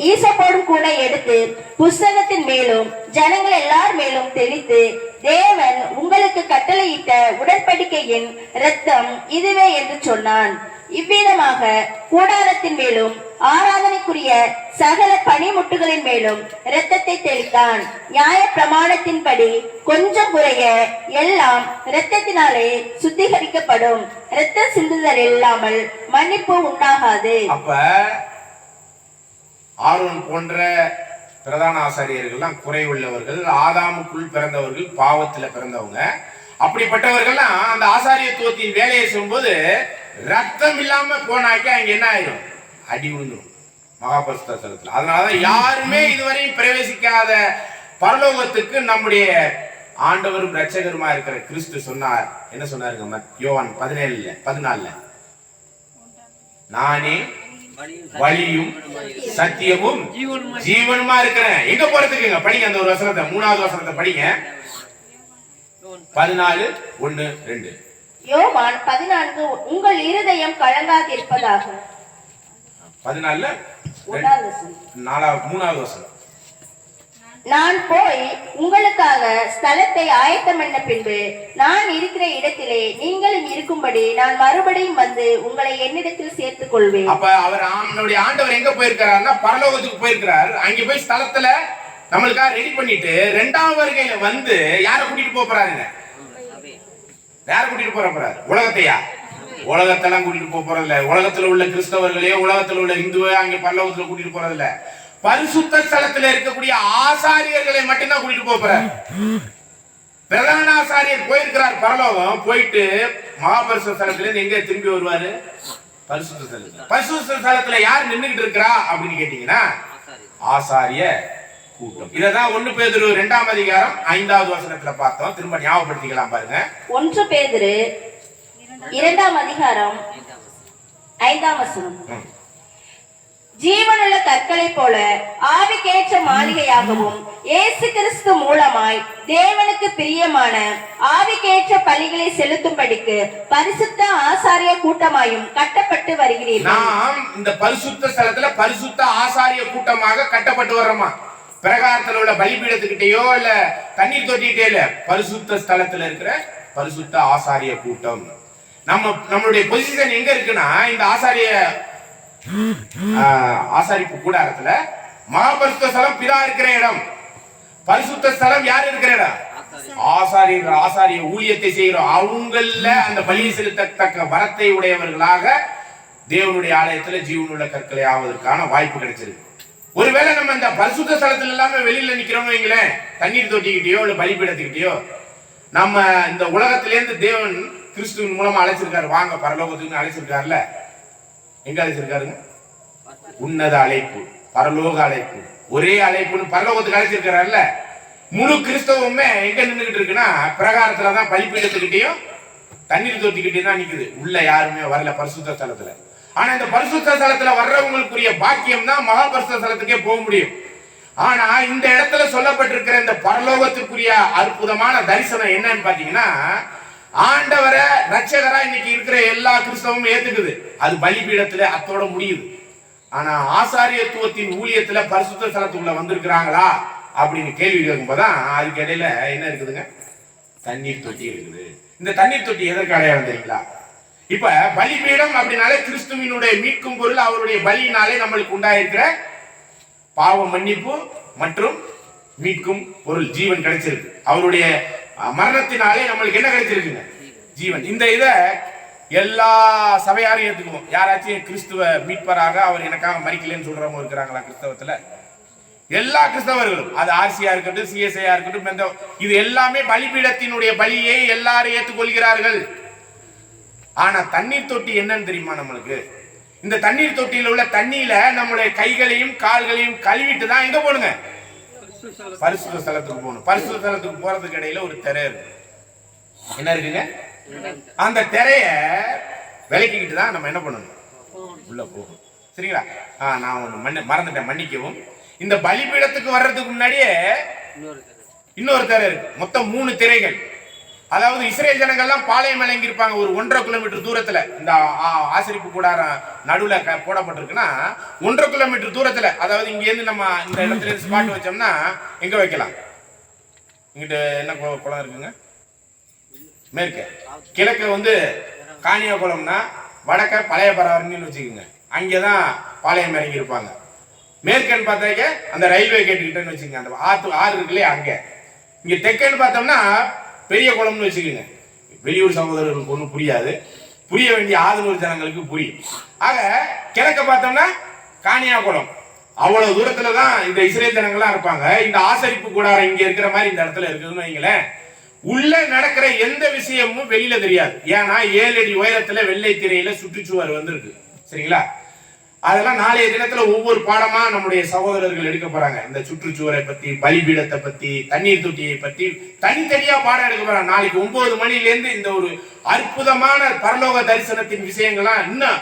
ஈசப்போடும் கூட எடுத்து புஸ்தகத்தின் மேலும் ஜனங்கள் எல்லார் மேலும் தெளித்து, தேவன் உங்களுக்கு கட்டளையிட்ட உடன்படிக்கையின் இரத்தம் இதுவே என்று சொன்னான். இவ்விதமாக கூடாரத்தின் மேலும் ஆராதனைக்குரிய சகல பனிமுட்டுகளின் மேலும் இரத்தத்தை தெளித்தான். நியாய பிரமாணத்தின்படி கொஞ்சம் குறைய எல்லாம் இரத்தத்தினாலே சுத்திகரிக்கப்படும். இரத்த சிந்துதல் இல்லாமல் மன்னிப்பு உண்டாகாது. அப்ப ஆரோன் போன்ற பிரதான ஆசாரியர்கள்லாம் குறை உள்ளவர்கள், ஆதாமுக்குள் பிறந்தவர்கள், பாவத்துல பிறந்தவங்க. அப்படிப்பட்டவர்கள்லாம் அந்த ஆசாரியத்துவத்தின் வேலையை செய்யும்போது ரத்தம் இல்லாம போனாக்க அங்க என்ன ஆயிரும்? அடி விழுந்துரும் மகா பரிசுத்த ஸ்தலத்துல. அதனாலதான் யாருமே இதுவரையும் பிரவேசிக்காத பரலோகத்துக்கு நம்முடைய ஆண்டவரும் இரட்சகருமா இருக்கிற கிறிஸ்து சொன்னார். என்ன சொன்னாருங்க? யோவான் 17:14, நானே வழியும் சத்தியமும் ஜீவனுமா இருக்கிறேன். எங்க போறதுக்குங்க? படிங்க அந்த ஒரு வசனத்தை, 3வது வசனத்தை படிங்க. 14:1-2. யோவான் 14 உங்கள் இருதயம் கலங்காதிருப்பதாக. 14 1வது வசனம். 3வது வசனம். நான் போய் உங்களுக்காக ஸ்தலத்தை ஆயத்தம் பண்ண பின்பு நான் இருக்கிற இடத்திலே நீங்களும் இருக்கும்படி நான் மறுபடியும் வந்து உங்களை என்னிடத்தில் சேர்த்துக் கொள்வேன். அப்ப அவர் நம்மளுடைய ஆண்டவர் எங்க போயிருக்கிறாருன்னா பரலோகத்துக்கு போயிருக்கிறார். அங்க போய் ஸ்தலத்துல நம்மளுக்காக ரெடி பண்ணிட்டு 2ஆம் வருகையில வந்து யாரை கூட்டிட்டு போறாருங்க? யாரை கூட்டிட்டு போறாரு? உலகத்தையா? உலகத்தெல்லாம் கூட்டிட்டு போறது இல்ல. உலகத்துல உள்ள கிறிஸ்தவர்களையோ உலகத்துல உள்ள இந்துவோ அங்க பரலோகத்துல கூட்டிட்டு போறது இல்ல. பரிசுத்த ஸ்தலத்துல இருக்கக்கூடிய ஆசாரியர்களை மட்டும்தான் கூட்டிட்டு போறார். பிரதான ஆசாரியர் போயிருக்கிறார் பரலோகம். போயிட்டு மகாபரிசுத்த ஸ்தலத்துல இருந்து எங்க திரும்பி வருவாரு? பரிசுத்த ஸ்தலத்துல. பரிசுத்த ஸ்தலத்துல யார் நின்னுகிட்டு இருக்கிறா அப்படின்னு கேட்டீங்கன்னா ஆசாரிய கூட்டம். இததான் 1 பேதுரு 2ஆம் அதிகாரம் 5வது வசனத்துல பார்த்தோம். திரும்ப ஞாபகப்படுத்திக்கலாம் பாருங்க. 1 பேதுரு 2ஆம் அதிகாரம் 5ஆம் வசனம். ஜீவனுள்ள கற்களை போல ஆவிக்கேற்ற மாளிகையாகவும் இயேசு கிறிஸ்து மூலமாய் தேவனுக்கு பிரியமான ஆவிக்கேற்ற பலிகளை செலுத்தும்படிக்கு பரிசுத்த ஆசாரிய கூட்டமாயும் கட்டப்பட்டு வருகிறீர்கள். நாம் இந்த பரிசுத்த ஸ்தலத்துல பரிசுத்த ஆசாரிய கூட்டமாக கட்டப்பட்டு வர்றோமா? பிரகாரத்தில் உள்ள பலிபீடத்துக்கிட்டேயோ இல்ல தண்ணீர் தொட்டிக்கிட்டே இல்ல, பரிசுத்த ஸ்தலத்துல இருக்கிற பரிசுத்த ஆசாரிய கூட்டம். நம்மளுடைய பொசிஷன் எங்க இருக்குன்னா இந்த ஆசாரிப்பு கூடாரத்துல மகாபரிசுத்த ஸ்தலம் பிதா இருக்கிற இடம். பரிசுத்த ஸ்தலம் யார் இருக்கிற இடம்? ஆசாரிய ஊழியத்தை செய்கிறோம். அவங்கள அந்த பலியை செலுத்தத்தக்க வரத்தை உடையவர்களாக தேவனுடைய ஆலயத்துல ஜீவனுள்ள கற்களை ஆவதற்கான வாய்ப்பு கிடைச்சிருக்கு. ஒருவேளை நம்ம இந்த பரிசுத்த ஸ்தலத்துல இல்லாம வெளியில நிக்கிறோம்னு வைங்களேன், தண்ணீர் தொட்டிக்கிட்டயோ இல்ல பலிபீடத்துக்கிட்டயோ, நம்ம இந்த உலகத்திலேருந்து தேவன் கிறிஸ்துவின் மூலமா அழைச்சிருக்காரு. வாங்க பரலோகத்துக்கு அழைச்சிருக்காருல்ல. எங்க அழைச்சிருக்காருங்க? உன்னத அழைப்பு, பரலோக அழைப்பு, ஒரே அழைப்புன்னு பரலோகத்துக்கு அழைச்சிருக்காருல்ல. முழு கிறிஸ்தவமே எங்க நின்றுகிட்டு இருக்குன்னா பிரகாரத்துலதான் பலிபீடத்துக்கிட்டையும் தண்ணீர் தொட்டிக்கிட்டே தான் நிக்குது. உள்ள யாருமே வரல பரிசுத்த ஸ்தலத்துல. ஆனா இந்த பரிசுத்த ஸ்தலத்துல வர்றவங்களுக்குரிய பாக்கியம் தான் மகா பரிசுத்த ஸ்தலத்துக்கே போக முடியும். ஆனா இந்த இடத்துல சொல்லப்பட்டிருக்கிற இந்த பரலோகத்துக்குரிய அற்புதமான தரிசனம் என்னன்னு பாத்தீங்கன்னா, ஆண்டவரை ரட்சகரா இன்னைக்கு இருக்கிற எல்லா கிறிஸ்தவமும் ஏத்துக்குது. அது பலிபீடத்துல அத்தோட முடியுது. ஆனா ஆசாரியத்துவத்தின் ஊழியத்துல பரிசுத்த ஸ்தலத்துக்குள்ள வந்திருக்கிறாங்களா அப்படின்னு கேள்வி கேட்கும்போதுதான் அதுக்கு இடையில என்ன இருக்குதுங்க? தண்ணீர் தொட்டி இருக்குது. இந்த தண்ணீர் தொட்டி எதற்கு அடையாளம் தெரியுங்களா? இப்ப பலிபீடம் அப்படின்னாலே கிறிஸ்துவினுடைய மீட்கும் பொருள் அவருடைய பலியினாலே நம்மளுக்கு உண்டாயிருக்கிற பாவ மன்னிப்பு மற்றும் மீட்கும் பொருள் ஜீவன் கிடைச்சிருக்கு. அவருடைய மரணத்தினாலே நம்மளுக்கு என்ன கிடைச்சிருக்குங்க? ஜீவன். இந்த இத எல்லா சபையாரும் ஏத்துக்குவோம். யாராச்சும் கிறிஸ்துவ மீட்பராக அவர் எனக்காக மரிக்கலன்னு சொல்றவங்க இருக்கிறாங்களா கிறிஸ்தவத்துல? எல்லா கிறிஸ்தவர்களும், அது ஆர்சியா இருக்கட்டும், சிஎஸ்ஐயா இருக்கட்டும், இது எல்லாமே பலிபீடத்தினுடைய பலியை எல்லாரும் ஏற்றுக்கொள்கிறார்கள். ஆனா தண்ணீர் தொட்டி என்னன்னு தெரியுமா நம்மளுக்கு? இந்த தண்ணீர் தொட்டியில உள்ள தண்ணியில நம்மளுடைய கைகளையும் கால்களையும் கழுவிட்டு தான் எங்க போகணுங்க? பரிசுத்த ஸ்தலத்துக்கு போகணும். பரிசுத்த ஸ்தலத்துக்கு போறதுக்கு இடையில ஒரு திரை இருக்கு. என்ன இருக்குங்க? அந்த திரைய விலக்கிக்கிட்டு தான் நம்ம என்ன பண்ணணும்? உள்ள போகணும். சரிங்களா? நான் ஒண்ணு மறந்துட்டேன், மன்னிக்கவும். இந்த பலிபீடத்துக்கு வர்றதுக்கு முன்னாடியே இன்னொரு திரை இருக்கு. மொத்தம் 3 திரைகள். அதாவது இஸ்ரேல் ஜனங்கள்லாம் பாளையம் இறங்கி இருப்பாங்க ஒரு 1.5 கிலோமீட்டர் தூரத்துல. இந்த ஆசரிப்பு கூடாரம் நடுவுல போடப்பட்டிருக்குன்னா 1.5 கிலோமீட்டர் தூரத்துல, அதாவது இங்க இருந்து நம்ம இந்த இடத்துல இருந்து ஸ்பாட் வச்சோம்னா எங்க வைக்கலாம்? இங்கிட்ட என்ன குளம் இருக்குங்க? மேற்கு. கிழக்கு வந்து காணியா குளம்னா, வடக்க பழைய பராவரணின்னு வச்சுக்கோங்க. அங்கேதான் பாளையம் இறங்கி இருப்பாங்க. மேற்கன்னு பார்த்தாக்க அந்த ரயில்வே கேட்டுக்கிட்டேன்னு வச்சுக்கோங்க, அந்த ஆறு இருக்குல்லையே அங்க. இங்க தெற்கன்னு பார்த்தோம்னா பெரிய குளம்னு வச்சுக்கோங்க. வெளியூர் சகோதரர்களுக்கு ஒன்றும் புரியாது, புரிய வேண்டிய ஆதனூர் ஜனங்களுக்கு புரியும். ஆக கிழக்க பார்த்தோம்னா காணியா குளம். அவ்வளவு தூரத்துலதான் இந்த இஸ்ரேல் ஜனங்கள்லாம் இருப்பாங்க. இந்த ஆசரிப்பு கூடாரம் இங்க இருக்கிற மாதிரி இந்த இடத்துல இருக்குதுன்னு வைங்களேன். உள்ள நடக்கிற எந்த விஷயமும் வெளியில தெரியாது. ஏன்னா 7 அடி உயரத்துல வெள்ளை திரையில சுற்றுச்சுவர் இருக்கு. சரிங்களா? அதெல்லாம் நாளைய தினத்துல ஒவ்வொரு பாடமா நம்முடைய சகோதரர்கள் எடுக்க போறாங்க. இந்த சுற்றுச்சுவரை பத்தி, பலிபீடத்தை பத்தி, தண்ணீர் தொட்டியை பத்தி தனித்தனியா பாடம் எடுக்க போறாங்க. நாளைக்கு 9 மணில இருந்து இந்த ஒரு அற்புதமான பரலோக தரிசனத்தின் விஷயங்கள்லாம் இன்னும்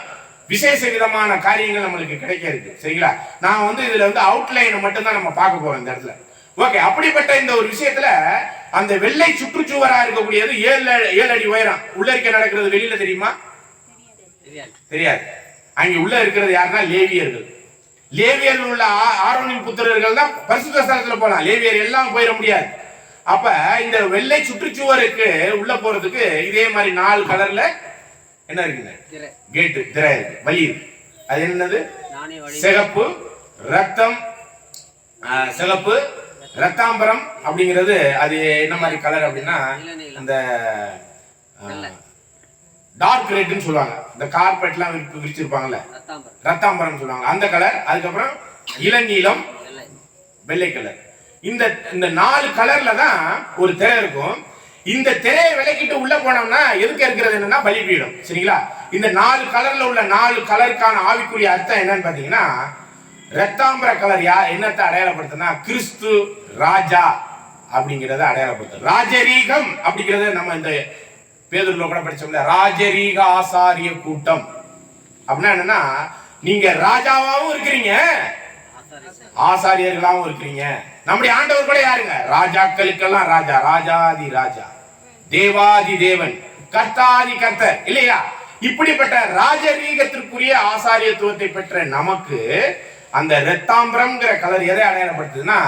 விசேஷ விதமான காரியங்கள் நம்மளுக்கு கிடைக்க இருக்கு. சரிங்களா? நான் வந்து இதுல வந்து அவுட்லைனை மட்டும் தான் நம்ம பார்க்க போறோம் இந்த இடத்துல. ஓகே, அப்படிப்பட்ட இந்த ஒரு விஷயத்துல அந்த வெள்ளை சுற்றுச்சுவரா இருக்கக்கூடியது 7 அடி உயரம். உள்ள இருக்க நடக்கிறது வெளியில தெரியுமா? தெரியாது. அங்க உள்ள இருக்கிறது யாருன்னா லேவியர்கள். லேவியர்கள் உள்ள ஆரோனின் புத்திரர்கள் தான் பரிசுத்த ஸ்தலத்துல போலாம். லேவியர் எல்லாம் போயிட முடியாது. அப்ப இந்த வெள்ளை சுற்றுச்சுவருக்கு உள்ள போறதுக்கு இதே மாதிரி 4 கலர்ல என்ன இருக்குங்க? கேட்டு திரை இருக்கு, வழி இருக்கு. அது என்னது? சிகப்பு, ரத்தம், சிகப்பு, ரத்தாம்பரம் அப்படிங்கிறது. அது என்ன மாதிரி கலர் அப்படின்னா அந்த டார்க் ரெட்னு சொல்லுவாங்க. இந்த கார்பெட்லாம் விரிச்சிருப்பாங்கல்ல, ரத்தாம்பரம் சொல்லுவாங்க, அந்த கலர். அதுக்கப்புறம் இளநீலம், வெள்ளை கலர். இந்த 4 கலர்ல தான் ஒரு திரை இருக்கும். இந்த திரையை விலக்கிட்டு உள்ள போனோம்னா எதுக்கு இருக்கிறது என்னன்னா பலிபீடம். சரிங்களா? இந்த 4 கலர்ல உள்ள 4 கலருக்கான ஆவிக்குரிய அர்த்தம் என்னன்னு பாத்தீங்கன்னா, ரத்தாம்பர கலர் என்னத்தை அடையாளப்படுத்துனா கிறிஸ்து ராஜா அப்படிங்கறத அடையாளப்படுத்தும். ராஜரீகம் அப்படிங்கறத நம்ம இந்த பேதுருல கூட படிச்சோம்ல, ராஜரீக ஆசாரிய கூட்டம் அப்படின்னா என்னன்னா, நீங்க ராஜாவாவும் இருக்கிறீங்க, ஆசாரியர்களாவும் இருக்கிறீங்க. நம்முடைய ஆண்டவர் கூட யாருங்க? ராஜாக்களுக்கெல்லாம் ராஜா, ராஜாதி ராஜா, தேவாதி தேவன், கர்த்தாதி கர்த்தர் இல்லையா? இப்படிப்பட்ட ராஜரீகத்திற்குரிய ஆசாரியத்துவத்தை பெற்ற நமக்கு அந்த ரத்தாம்பரம்ங்கிற கலர் எதை அடையாளப்படுத்துதுன்னா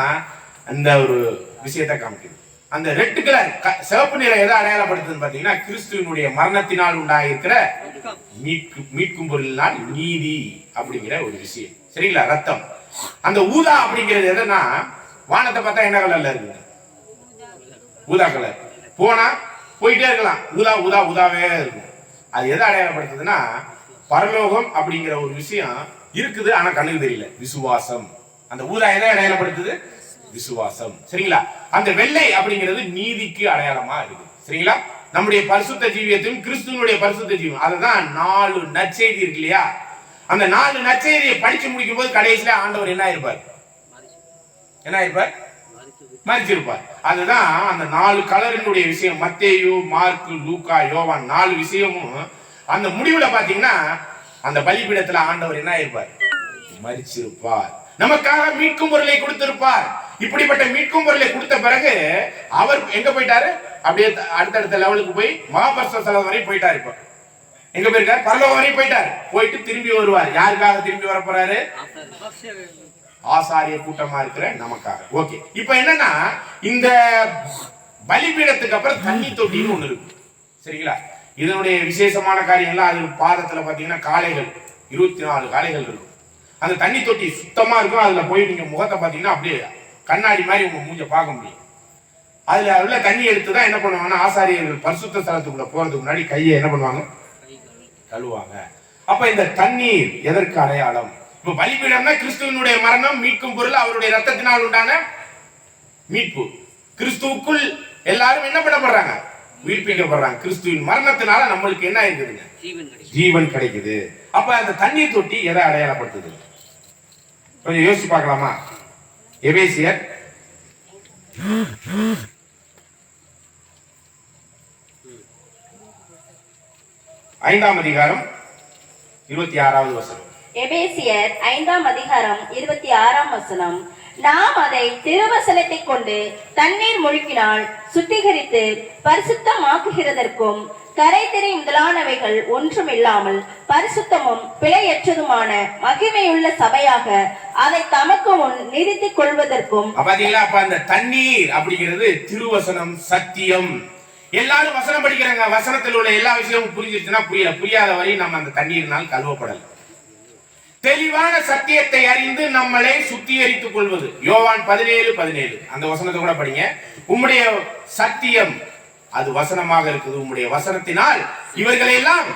அந்த ஒரு விஷயத்தை காமிக்குது. அந்த ரெட் கலர் சிவப்பு நிறம் எதை அடையாளப்படுத்துதுன்னு பாத்தீங்கன்னா கிறிஸ்துவனுடைய மரணத்தினால் உண்டாயிருக்கிற மீட்கும் பொருளினால் நீதி அப்படிங்கிற ஒரு விஷயம். சரிங்களா? ரத்தம். அந்த ஊதா அப்படிங்கிறது எதுனா வானத்தை பார்த்தா என்ன கலர்ல இருக்கு? ஊதா கலர். போனா போயிட்டே இருக்கலாம், ஊதா ஊதா ஊதாவே இருக்கும். அது எதை அடையாளப்படுத்துதுன்னா பரலோகம் அப்படிங்கிற ஒரு விஷயம் இருக்குது, ஆனா கண்ணுக்கு தெரியல. விசுவாசம். அந்த ஊதா எதை அடையாளப்படுத்துது? விசுவாசம். சரிங்களா? அந்த வெள்ளை அப்படிங்கிறது நீதிக்கு அடையாளமா இருக்கு. சரிங்களா? நம்முடைய பரிசுத்த ஜீவியத்தையும் கிறிஸ்துவனுடைய பரிசுத்த ஜீவியம், அதுதான் 4 நற்செய்தி இருக்கு இல்லையா? அந்த 4 நற்செய்தியை படிச்சு முடிக்கும் போது கடைசியில ஆண்டவர் என்ன இருப்பார்? என்ன இருப்பார்? மரிச்சிருப்பார். அதுதான் அந்த 4 கலரினுடைய விஷயம். மத்தேயு, மார்க்கு, லூக்கா, யோவான் 4 விஷயமும் அந்த முடிவுல பாத்தீங்கன்னா அந்த பலிபீடத்துல ஆண்டவர் என்ன இருப்பார்? மரிச்சிருப்பார். நமக்காக மீட்கும் பொருளை கொடுத்திருப்பார். இப்படிப்பட்ட மீட்கும் பொருளை கொடுத்த பிறகு அவர் எங்க போயிட்டாரு? அப்படியே அடுத்தடுத்த லெவலுக்கு போய் மகாபரிசுத்த ஸ்தலம் வரை போயிட்டாரு. இப்ப எங்க போயிருக்காரு? பரலோகம் வரை போயிட்டாரு. போயிட்டு திரும்பி வருவார். யாருக்காக திரும்பி வர போறாரு? ஆசாரிய கூட்டமா இருக்கிற நமக்காக. ஓகே, இப்ப என்னன்னா இந்த பலிபீடத்துக்கு அப்புறம் தண்ணி தொட்டின்னு ஒண்ணு இருக்கு. சரிங்களா? இதனுடைய விசேஷமான காரியம்லாம் அது பாதத்துல பாத்தீங்கன்னா காளைகள் 24 காளைகள் இருக்கும். அந்த தண்ணி தொட்டி சுத்தமா இருக்கும். அதுல போய் நீங்க முகத்தை பாத்தீங்கன்னா அப்படியே கண்ணாடி மாதிரி உங்க மூஞ்ச பார்க்க முடியும். அதுல உள்ள தண்ணி எடுத்துதான் என்ன பண்ணுவாங்கன்னா ஆசாரியர்கள் பரிசுத்த ஸ்தலத்துக்குள்ள போறதுக்கு முன்னாடி கையை என்ன பண்ணுவாங்க? கழுவாங்க. அப்ப இந்த தண்ணீர் எதற்கு அடையாளம்? இப்ப பலிபீடம்னா கிறிஸ்துவனுடைய மரணம், மீட்கும் பொருள், அவருடைய ரத்தத்தினால் உண்டான மீட்பு. கிறிஸ்துவுக்குள் எல்லாரும் என்ன பண்ணப்படுறாங்க? உயிர்ப்பிக்கப்படுறாங்க. கிறிஸ்துவின் மரணத்தினால நம்மளுக்கு என்ன இருக்குதுங்க? ஜீவன் கிடைக்குது. அப்ப அந்த தண்ணீர் தொட்டி எதை அடையாளப்படுத்துது? கொஞ்சம் யோசிச்சு பார்க்கலாமா? எபேசியர் 5ஆம் அதிகாரம் 26வது வசனம். எபேசியர் 5ஆம் அதிகாரம் 26ஆம் வசனம். நாம் அதை திருவசனத்தை கொண்டு தண்ணீர் முழுக்கினால் சுத்திகரித்து பரிசுத்தமாக்குகிறதற்கும் கரைதிரை முதலானவைகள் ஒன்றுமில்லாமல் பரிசுத்தமும் பிழையற்றதுமான மகிமையுள்ள சபையாக அதை தமக்கு முன் நிறுத்திக் கொள்வதற்கும். பாத்தீங்களா? அப்ப அந்த தண்ணீர் அப்படிங்கிறது திருவசனம், சத்தியம். எல்லாரும் வசனம் படிக்கிறாங்க. வசனத்தில் உள்ள எல்லா விஷயமும் புரிஞ்சிருச்சுன்னா புரியாத வரை நம்ம அந்த தண்ணீரினால் கழுவப்படல. தெளிவான சத்தியத்தை அறிந்து நம்மளை சுத்திகரித்துக் கொள்வது. யோவான் 17:17 அந்த வசனத்தை கூட படிங்க. உம்முடைய சத்தியம் அது வசனமாக இருக்குது. உம்முடைய வசனத்தினால் இவர்களை எல்லாம்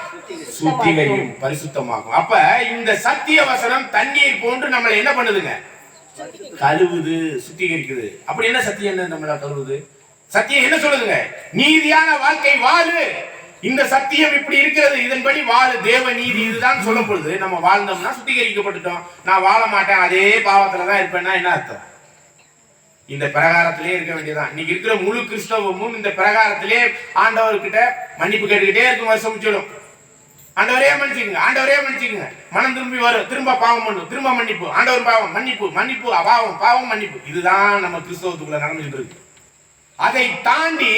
சுத்திகரியும், பரிசுத்தமாகும். அப்ப இந்த சத்திய வசனம் தண்ணீர் போன்று நம்மளை என்ன பண்ணுதுங்க? கழுவுது, சுத்திகரிக்குது. அப்படி என்ன சத்தியம்? என்ன நம்மள கழுவுது? சத்தியம் என்ன சொல்லுதுங்க? நீதியான வாழ்க்கை வாழு. இந்த சத்தியம் இப்படி இருக்கிறது, இதன்படி வாழு, தேவ நீதி இதுதான் சொல்லப்படுது. நம்ம வாழ்ந்தோம்னா சுத்திகரிக்கப்பட்டுட்டோம். நான் வாழ மாட்டேன், அதே பாவத்துலதான் இருப்பேன்னா என்ன அர்த்தம்? இந்த பிரகாரத்திலே இருக்க வேண்டியதான். இன்னைக்கு இருக்கிற முழு கிறிஸ்தவமும் இந்த பிரகாரத்திலே ஆண்டவர்கிட்ட மன்னிப்பு கேட்டுக்கிட்டே இருக்கும். வருஷம் சொல்லும் ஆண்டவரே மன்னிச்சுக்குங்க, ஆண்டவரே மன்னிச்சுக்குங்க. மனம் திரும்பி வரும், திரும்ப பாவம் பண்ணும், திரும்ப மன்னிப்பு, ஆண்டவர் பாவம் மன்னிப்பு, மன்னிப்பு பாவம், பாவம் மன்னிப்பு. இதுதான் நம்ம கிறிஸ்தவத்துக்குள்ள நடந்துட்டு இருக்கு. அதை தாண்டி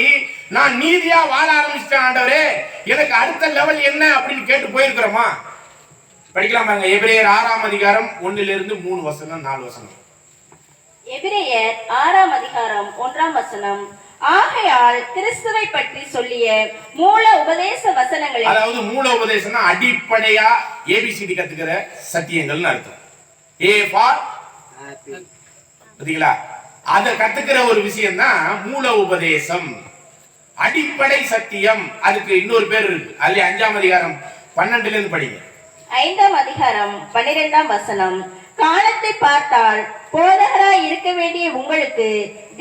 நான் நீதியா வாழ ஆரம்பிச்சிட்டேன் ஆண்டவரே, எனக்கு அடுத்த லெவல் என்ன அப்படின்னு கேட்டு போயிருக்கிறோமா? படிக்கலாம் பாருங்க. எபிரேயர் 6ஆம் அதிகாரம் 1-3 வசனம் 4 வசனம். எபிரேயர் 6ஆம் அதிகாரம் 1ஆம் வசனம். ஆகையால் கிறிஸ்துவை பற்றி சொல்லிய மூல உபதேச வசனங்களை, அதாவது மூல உபதேசம்னா அடிப்படையா ஏபிசிடி கத்துக்கிற சத்தியங்கள்னு அர்த்தம். ஏ ஃபார் பாத்தீங்களா, அத கத்துக்கிற ஒரு விஷயம் தான் மூல உபதேசம், அடிப்படை சத்தியம். அதுக்கு இன்னொரு பேர் இருக்கு. அதுல 5ஆம் அதிகாரம் 12ல இருந்து படிங்க. 5ஆம் அதிகாரம் 12ஆம் வசனம். காலத்தை பார்த்தால் போதகராய் இருக்க வேண்டிய உங்களுக்கு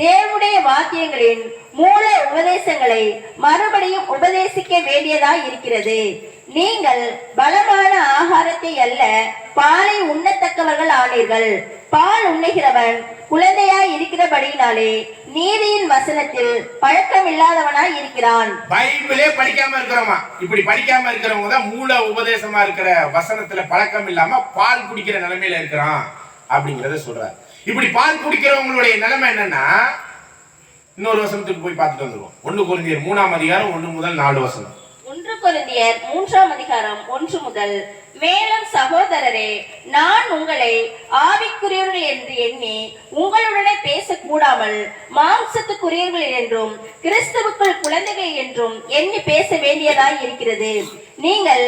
தேவனுடைய வாக்கியங்களின் மூல உபதேசங்களை மறுபடியும் உபதேசிக்க வேண்டியதாய் இருக்கிறது. நீங்கள் பலமான ஆகாரத்தை அல்ல பாலை உண்ணத்தக்கவர்கள் ஆனீர்கள். பால் உண்ணுகிறவன் குழந்தையாய் இருக்கிறபடியினாலே நீதியின் வசனத்தில் பழக்கம் இல்லாதவனாய் இருக்கிறான். பைபிளே படிக்காம இருக்கிறோமா? இப்படி படிக்காம இருக்கிறவங்க தான் மூல உபதேசமா இருக்கிற வசனத்துல பழக்கம் இல்லாம பால் குடிக்கிற நிலைமையில இருக்கிறான் அப்படிங்கறத சொல்றாரு. இப்படி பால் குடிக்கிறவங்களுடைய நிலைமை என்னன்னா, இன்னொரு வசனத்துக்கு போய் பார்த்துட்டு வந்துருவோம். 1 கொரிந்தியர் 3ஆம் அதிகாரம் 1 முதல் 4 வசனம். 1 கொரிந்தியர் 3ஆம் அதிகாரம் 1 முதல். மேலும் சகோதரரே, நான் உங்களை ஆவிக்குரியவர்கள் என்று எண்ணி உங்களுடனே பேசக்கூடாமல் மாம்சத்துக்குரியவர்கள் என்றும் கிறிஸ்துவுக்குள் குழந்தைகள் என்றும் எண்ணி பேச வேண்டியதாய் இருக்கிறது. நீங்கள்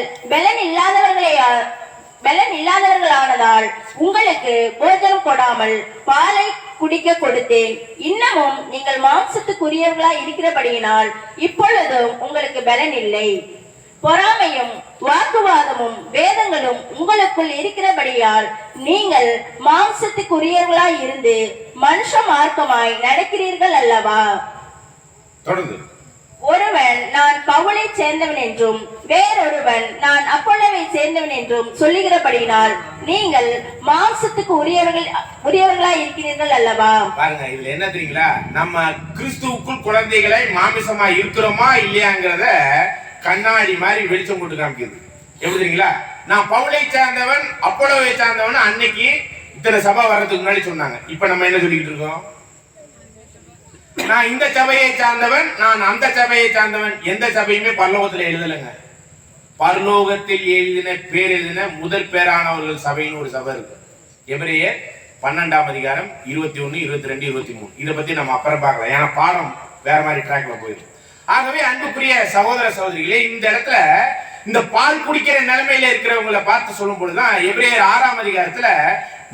பலன் இல்லாதவர்களானதால் உங்களுக்கு போஜனம் கொடாமல் பாலை குடிக்க கொடுத்தேன். இன்னமும் நீங்கள் மாம்சத்துக்குரியவர்களா இருக்கிறபடியினால் இப்பொழுதும் உங்களுக்கு பலன் இல்லை. பொறாமையும் வாக்குவாதமும் வேதங்களும் உங்களுக்குள் இருக்கிறபடியால் நீங்கள் மாம்சத்துக்குரியவர்களாய் இருந்து மனுஷ மார்க்கமாய் நடக்கிறீர்கள் அல்லவா? தொடர்ந்து. ஒருவன் நான் பவுலை சேர்ந்தவன் என்றும் வேறொருவன் நான் அப்பொல்லோவை சேர்ந்தவன் என்றும் சொல்லுகிறபடியினால் நீங்கள் மாம்சத்துக்கு உரியவர்களா இருக்கிறீர்கள் அல்லவா? பாருங்க, இதுல என்ன தெரியுங்களா, நம்ம கிறிஸ்துவுக்குள் குழந்தைகளை மாமிசமா இருக்கிறோமா இல்லையாங்கிறத கண்ணாடி மாதிரி வெளிச்சம் போட்டு காமிக்குது. எப்படி தெரியுங்களா, நான் பவுலை சார்ந்தவன் அப்பொல்லோவை சார்ந்தவன் அன்னைக்கு இத்தனை சபை வர்றதுக்கு முன்னாடி சொன்னாங்க. இப்ப நம்ம என்ன சொல்லிக்கிட்டு இருக்கோம்? நான் இந்த சபையை சார்ந்தவன், நான் அந்த சபையை சார்ந்தவன். எந்த சபையுமே பரலோகத்துல எழுதலைங்க. பரலோகத்தில் எழுதின முதற் பேரானவர்கள் சபைன்னு ஒரு சபை இருக்கு. எபிரேயர் 12ஆம் அதிகாரம் 21, 22, 23. இதை பத்தி நம்ம அப்புறம் பார்க்கலாம், ஏன்னா பாடம் வேற மாதிரி ட்ராக்ல போயிடும். ஆகவே அன்புக்குரிய சகோதர சகோதரிகளே, இந்த இடத்துல இந்த பால் குடிக்கிற நிலைமையில இருக்கிறவங்களை பார்த்து சொல்லும் பொழுதுதான் எபிரேயர் 6ஆம் அதிகாரத்துல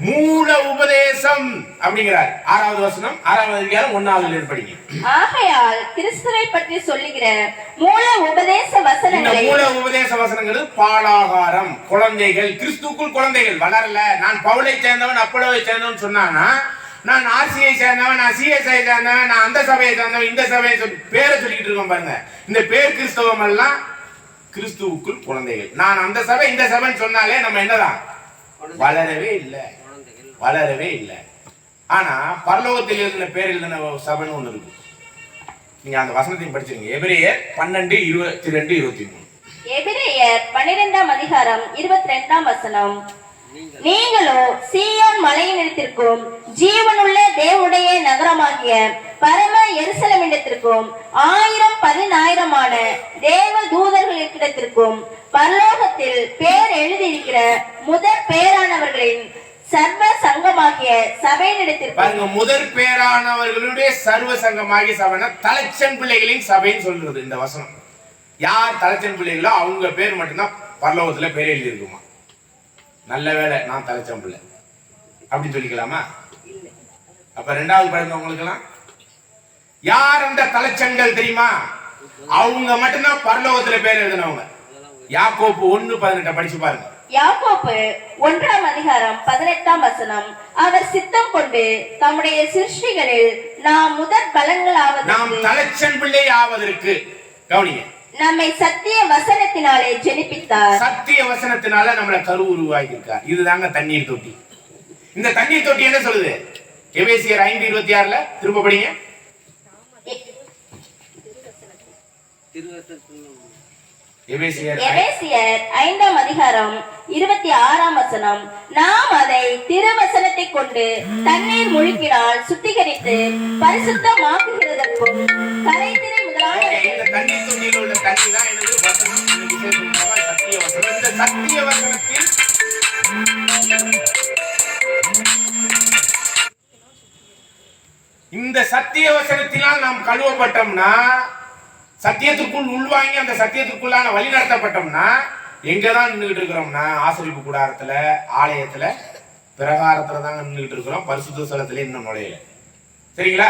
மூல உபதேசம் அப்படிங்கிறார். 6வது வசனம் 6ஆம் அதிகாரம் 1வது படிங்க. ஆகையால் கிறிஸ்துவை பற்றி சொல்லுகிற மூல உபதேச வசனங்களை, மூல உபதேச வசனங்கள் பாலாகாரம், குழந்தைகள், கிறிஸ்துக்குள் குழந்தைகள் வளரல. நான் பவுலை சேர்ந்தவன் அப்பொல்லோவை சேர்ந்தவன் சொன்னானா, நான் ஆர்சியை சேர்ந்தவன், நான் சிஎஸ்ஐ சேர்ந்தவன், நான் அந்த சபையை சேர்ந்தவன், இந்த சபையை பேரை சொல்லிக்கிட்டு இருக்கோம் பாருங்க. இந்த பேர் கிறிஸ்தவம் எல்லாம் கிறிஸ்துவுக்குள் குழந்தைகள். நான் அந்த சபை இந்த சபைன்னு சொன்னாலே நம்ம என்னதான் வளரவே இல்லை, வளரவே இல்லை. ஆனா பரலோகத்தில் எழுதின பேர் எழுதின சபைன்னு ஒண்ணு இருக்கு. நீங்க அந்த வசனத்தையும் படிச்சிருங்க. எபிரேயர் 12, 22, 23. எபிரேயர் 12ஆம் அதிகாரம் 22ஆம் வசனம். நீங்களோ சீயோன் மலையினிடத்திற்கும் ஜீவனுள்ள தேவனுடைய நகரமாகிய பரம எருசலேமிடத்திற்கும் 1000-10,000 தேவ தூதர்களிடத்திற்கும் பரலோகத்தில் பேர் எழுதியிருக்கிற முதற் பேரானவர்களின் சர்வ சங்கமாகிய சபையினிடத்திற்கு. பாருங்க, முதற் பேரானவர்களுடைய சர்வ சங்கமாகிய சபைனா தலைச்சன் பிள்ளைகளின் சபைன்னு சொல்றது இந்த வசனம். யார் தலைச்சன் பிள்ளைகளோ அவங்க பேர் மட்டும்தான் பரலோகத்துல பேர் எழுதி இருக்குமா. நல்ல வேலை நான் தலைச்சன் பிள்ளை அப்படின்னு சொல்லிக்கலாமா? அப்ப 2வது பிறந்தவங்களுக்கு எல்லாம் யார் அந்த தலைச்சன்கள் தெரியுமா? அவங்க மட்டும்தான் பரலோகத்துல பேர் எழுதினவங்க. யாக்கோப்பு 1:18 படிச்சு பாருங்க. யாக்கோப்பு 1ஆம் அதிகாரம் 18ஆம் வசனம். அவர் சித்தம் கொண்டு தம்முடைய சிருஷ்டிகளில் நாம் முதற் பலன்களாவது, நாம் தலைச்சன் பிள்ளை ஆவதற்கு, கவனிங்க, நம்மை சத்திய வசனத்தினாலே ஜெனிப்பித்தார். சத்திய வசனத்தினால நம்மள கரு உருவாக்கி இருக்கார். இதுதாங்க தண்ணீர் தொட்டி. இந்த தண்ணீர் தொட்டி என்ன சொல்லுது? எபேசியர் 5:26 திரும்ப படிங்க. எபேசியர் எபேசியர் 5ஆம் அதிகாரம் 26ஆம் வசனம். நாம் அதை திருவசனத்தை கொண்டு தண்ணீர் முழுக்கினால் சுத்திகரித்து பரிசுத்தமாக்குகிறதற்கும் கரைதிரை முதலான இந்த தண்ணீர் தொட்டியில் உள்ள தண்ணி தான் எனது வசனம். சத்திய வசனம். இந்த சத்திய வசனத்தில் இந்த சத்திய வசனத்தினால் நாம் கழுவப்பட்டோம்னா, சத்தியத்திற்குள் உள்வாங்கி அந்த சத்தியத்திற்குள்ளான வழி நடத்தப்பட்டோம்னா எங்கதான் நின்றுகிட்டு இருக்கிறோம்னா, ஆசரிப்பு கூடாரத்துல, ஆலயத்துல, பிரகாரத்துல தாங்க நின்றுகிட்டு இருக்கிறோம். பரிசுத்த ஸ்தலத்துல இன்னும் நுழையல. சரிங்களா?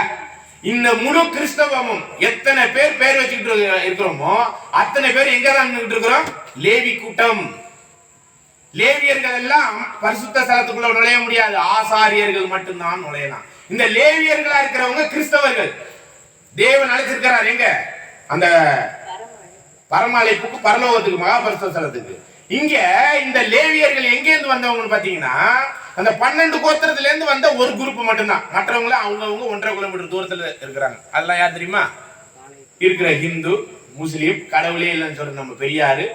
இந்த முழு கிறிஸ்தவமும் எத்தனை பேர் பேர் வச்சுக்கிட்டு இருக்கிறோமோ அத்தனை பேர் எங்கதான் நின்றுகிட்டு இருக்கிறோம்? லேவி கூட்டம். லேவியர்கள் எல்லாம் பரிசுத்த ஸ்தலத்துக்குள்ள நுழைய முடியாது. ஆசாரியர்கள் மட்டும்தான் நுழையலாம். இந்த லேவியர்களா இருக்கிறவங்க கிறிஸ்தவர்கள். தேவன் அழைச்சிருக்கிறார் எங்க? அந்த பரமழைப்புக்கு, பரலோகத்துக்கு, மகாபரிசுத்த ஸ்தலத்துக்கு. இங்க இந்த லேவியர்கள் எங்க இருந்து வந்தவங்க பாத்தீங்கன்னா, அந்த 12 கோத்திரத்துல இருந்து வந்த ஒரு குரூப் மட்டும்தான். மற்றவங்க அவங்கவுங்க 1.5 கிலோமீட்டர் தூரத்துல இருக்கிறாங்க. அதெல்லாம் யார் தெரியுமா? இருக்கிற ஹிந்து, முஸ்லீம், கடவுளே இல்லைன்னு சொல்ற நம்ம பெரியாரு,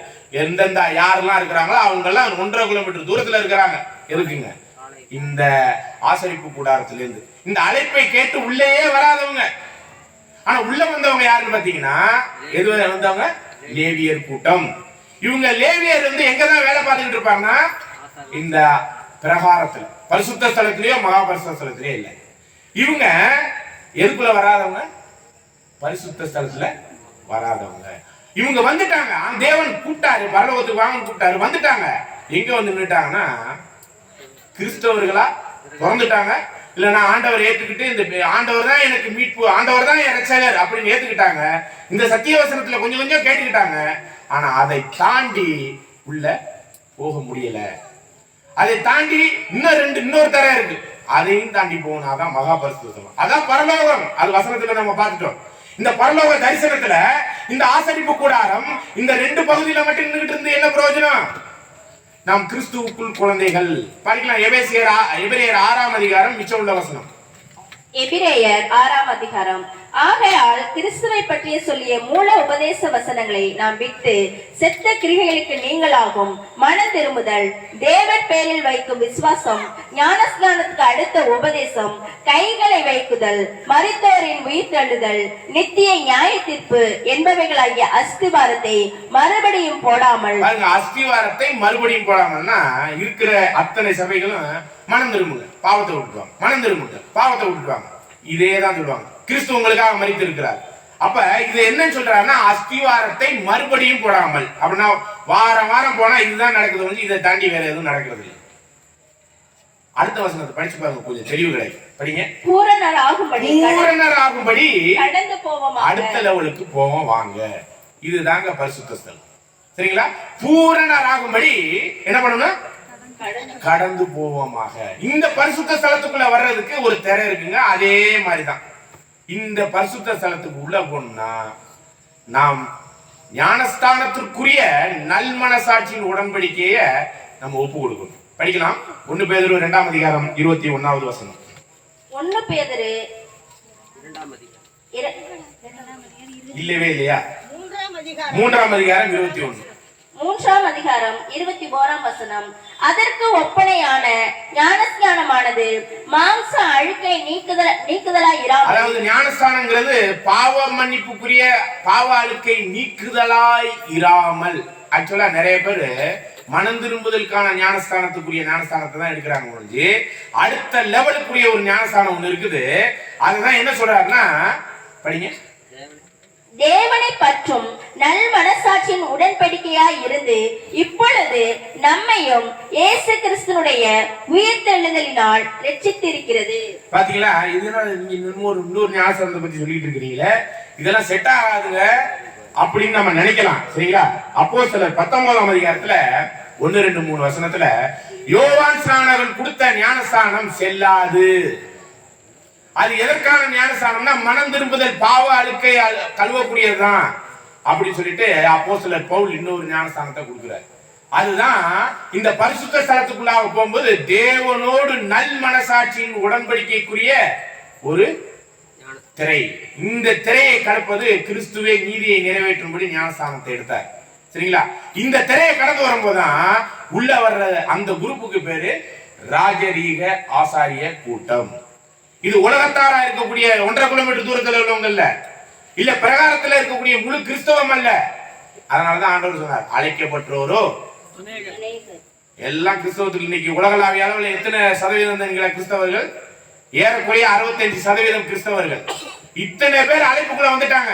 எந்தெந்த யாரெல்லாம் இருக்கிறாங்களோ அவங்க எல்லாம் 1.5 கிலோமீட்டர் தூரத்துல இருக்கிறாங்க. எதுக்குங்க? இந்த ஆசரிப்பு கூடாரத்துல இருந்து. இந்த அழைப்பை கேட்டு உள்ளே வராதவங்க. ஆனா உள்ள வந்தவங்க யாருன்னு பாத்தீங்கன்னா, எது வந்தவங்க? லேவியர் கூட்டம். இவங்க லேவியர் வந்து எங்கதான் வேலை பார்த்துக்கிட்டு இருப்பாங்கன்னா, இந்த பிரகாரத்துல, பரிசுத்த ஸ்தலத்திலேயோ மகாபரிசுத்த ஸ்தலத்திலேயோ இல்லை. இவங்க எதுக்குள்ள வராதவங்க? பரிசுத்த ஸ்தலத்துல வராதவங்க. இவங்க வந்துட்டாங்க. தேவன் கூப்பிட்டாரு, பரலோகத்துக்கு வாங்க கூப்பிட்டாரு, வந்துட்டாங்க. எங்க வந்து நின்னுட்டாங்கன்னா, கிறிஸ்தவர்களா பிறந்துட்டாங்க. இல்லைன்னா ஆண்டவர் ஏத்துக்கிட்டு, இந்த ஆண்டவர் தான் எனக்கு மீட்பு, ஆண்டவர் தான் என் ரட்சகர் அப்படின்னு ஏத்துக்கிட்டாங்க. இந்த சத்திய வசனத்துல கொஞ்சம் கொஞ்சம் கேட்டுக்கிட்டாங்க. ஆனா அதை தாண்டி உள்ள போக முடியல. அதை தாண்டி இன்னொரு தர இருக்கு. அதையும் தாண்டி போனாதான் மகாபரிசுத்தம், அதான் பரலோகம். அது வசனத்துல நம்ம பார்த்துட்டோம். இந்த பரலோக தரிசனத்துல இந்த ஆசரிப்பு கூடாரம் இந்த 2 பகுதியில மட்டும் நின்றுட்டு இருந்து என்ன பிரயோஜனம்? நாம் கிறிஸ்துவுக்குள் குழந்தைகள். படிக்கலாம். எபிரேயர் 6ஆம் அதிகாரம் மிச்சம் உள்ள வசனம். எபிரேயர் 6ஆம் அதிகாரம். ஆகையால் கிறிஸ்துவை பற்றிய சொல்லிய மூல உபதேச வசனங்களை நாம் விட்டு செத்த கிரிகைகளுக்கு நீங்களாகும் மனம் திரும்புதல், தேவன் பேரில் வைக்கும் விசுவாசம், ஞானஸ்நானத்துக்கு அடுத்த உபதேசம், கைகளை வைக்குதல், மரித்தோரின் உயிர் தள்ளுதல், நித்திய நியாய தீர்ப்பு என்பவைகளாகிய அஸ்திவாரத்தை மறுபடியும் போடாமல். அஸ்திவாரத்தை மறுபடியும் போடாமல்னா இருக்கிற அத்தனை சபைகளும் மனம் திரும்புங்க, பாவத்தை விட்டுவாங்க, மனம் திரும்புங்க, பாவத்தை விட்டுவாங்க. இதே தான் சொல்லுவாங்க. கிறிஸ்து உங்களுக்காக மரித்து இருக்கிறார். அப்ப இது என்ன சொல்றாருன்னா, அஸ்திவாரத்தை மறுபடியும் போடாமல். அப்படின்னா வாரம் வாரம் போனா இதுதான் நடக்குது, வந்து இதை தாண்டி வேற எதுவும் நடக்கிறது இல்லை. அடுத்த வசனத்தை படிச்சு பாருங்க, கொஞ்சம் தெளிவு கிடைக்கும். படிங்க. பூரணர் ஆகும்படி கடந்து போவோம், அடுத்த லெவலுக்கு போவோம் வாங்க. இதுதாங்க பரிசுத்த ஸ்தலம். சரிங்களா? பூரணர் ஆகும்படி என்ன பண்ணணும்? கடந்து போவோமாக. இந்த பரிசுத்த ஸ்தலத்துக்குள்ள வர்றதுக்கு ஒரு திரை இருக்குங்க. அதே மாதிரிதான் இந்த பரிசுத்த ஸ்தலத்துக்கு உள்ள போனா நாம் ஞானஸ்தானத்திற்குரிய நல்மனசாட்சியின் உடன்படிக்கைய நம்ம ஒப்பு கொடுக்கணும். படிக்கலாம். 1 பேதுரு 2ஆம் அதிகாரம் 21வது வசனம். 1 பேதுரு இல்லவே இல்லையா? 3ஆம் அதிகாரம் 21. 3ஆம் அதிகாரம் 21ஆம் வசனம். அதற்கு ஒப்பனையான ஞானஸ்நானமானது மாம்ச அழுக்கை நீக்குதலாய் இராமல். அதாவது ஞானஸ்தானங்கிறது பாவ மன்னிப்புக்குரிய பாவ அழுக்கை நீக்குதலாய் இராமல். ஆக்சுவலா நிறைய பேர் மனம் திரும்புதலுக்கான ஞானஸ்தானத்துக்குரிய ஞானஸ்தானத்தை தான் எடுக்கிறாங்க ஒழிஞ்சு அடுத்த லெவலுக்குரிய ஒரு ஞானஸ்தானம் ஒண்ணு இருக்குது. அதுதான் என்ன சொல்றாருன்னா, படிங்க. தேவனை பற்றும் நல் மனசாட்சியின் உடன்படிக்கையாய் இருந்து இப்பொழுது நம்மையும் இயேசு கிறிஸ்துனுடைய உயிர்த்தெழுதலினால் ரட்சித்திருக்கிறது. பாத்தீங்களா? இதெல்லாம் இன்னொரு ஞானஸ்தானத்தை பத்தி சொல்லிட்டு இருக்கிறீங்களே, இதெல்லாம் செட் ஆகாதுங்க அப்படின்னு நம்ம நினைக்கலாம். சரிங்களா? அப்போஸ்தலர் 19ஆம் அதிகாரத்துல 1, 2, 3 வசனத்துல யோவான் ஸ்நானகன் கொடுத்த ஞானஸ்தானம் செல்லாது. அது எதற்கான ஞானஸ்தானம்னா மனம் திரும்புதல், பாவ அழுக்கை கழுவக்கூடியதுதான் அப்படின்னு சொல்லிட்டு அப்போஸ்தலர் பவுல் இன்னொரு ஞானஸ்தானத்தை கொடுக்கிறார். அதுதான் இந்த பரிசுத்த ஸ்தலத்துக்குள்ளாக போகும்போது தேவனோடு நல் மனசாட்சியின் உடன்படிக்கைக்குரிய ஒரு திரை. இந்த திரையை கடப்பது கிறிஸ்துவே நீதியை நிறைவேற்றும்படி ஞானஸ்தானத்தை எடுத்தார். சரிங்களா? இந்த திரையை கடந்து வரும்போதுதான் உள்ள வர்ற அந்த குரூப்புக்கு பேரு ராஜரீக ஆசாரிய கூட்டம். இது உலகத்தாரா இருக்கக்கூடிய 1.5 கிலோமீட்டர் தூரத்தில் உள்ளவங்க இல்ல பிரகாரத்தில் இருக்கக்கூடிய முழு கிறிஸ்தவம் அல்ல. அதனாலதான் ஆண்டவர் சொன்னார், அழைக்கப்பட்டோரோ எல்லாம் கிறிஸ்தவத்துக்கு. இன்னைக்கு உலகளாவிய அளவில் எத்தனை சதவீதம் கிறிஸ்தவர்கள்? ஏறக்குறைய 65% கிறிஸ்தவர்கள். இத்தனை பேர் அழைப்புக்குள்ள வந்துட்டாங்க.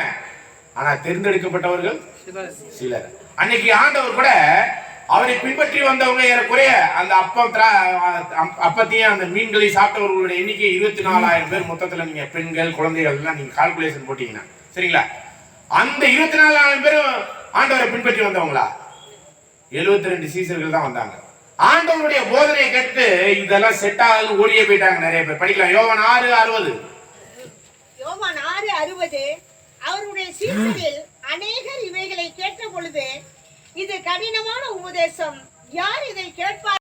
ஆனா தேர்ந்தெடுக்கப்பட்டவர்கள் சிலர். அன்னைக்கு ஆண்டவர் கூட அவரை பின்பற்றி வந்தவங்க ஏறக்குறைய அந்த அப்பத்தையும் அந்த மீன்களை சாப்பிட்டவர்களுடைய எண்ணிக்கை 24,000 பேர். மொத்தத்துல நீங்க பெண்கள் குழந்தைகள் எல்லாம் நீங்க கால்குலேஷன் போட்டீங்கன்னா சரிங்களா, அந்த 24,000 பேரும் ஆண்டவரை பின்பற்றி வந்தவங்களா? 72 சீசர்கள் தான் வந்தாங்க. ஆண்டவருடைய போதனையை கேட்டு இதெல்லாம் செட் ஆகல ஓடியே போயிட்டாங்க நிறைய பேர். படிக்கலாம் யோவான் 6:60. யோவான் 6:60. அவருடைய சீசரில் அநேகர் இவைகளை கேட்ட பொழுது, இது கடினமான உபதேசம், யார் இதை கேட்பார்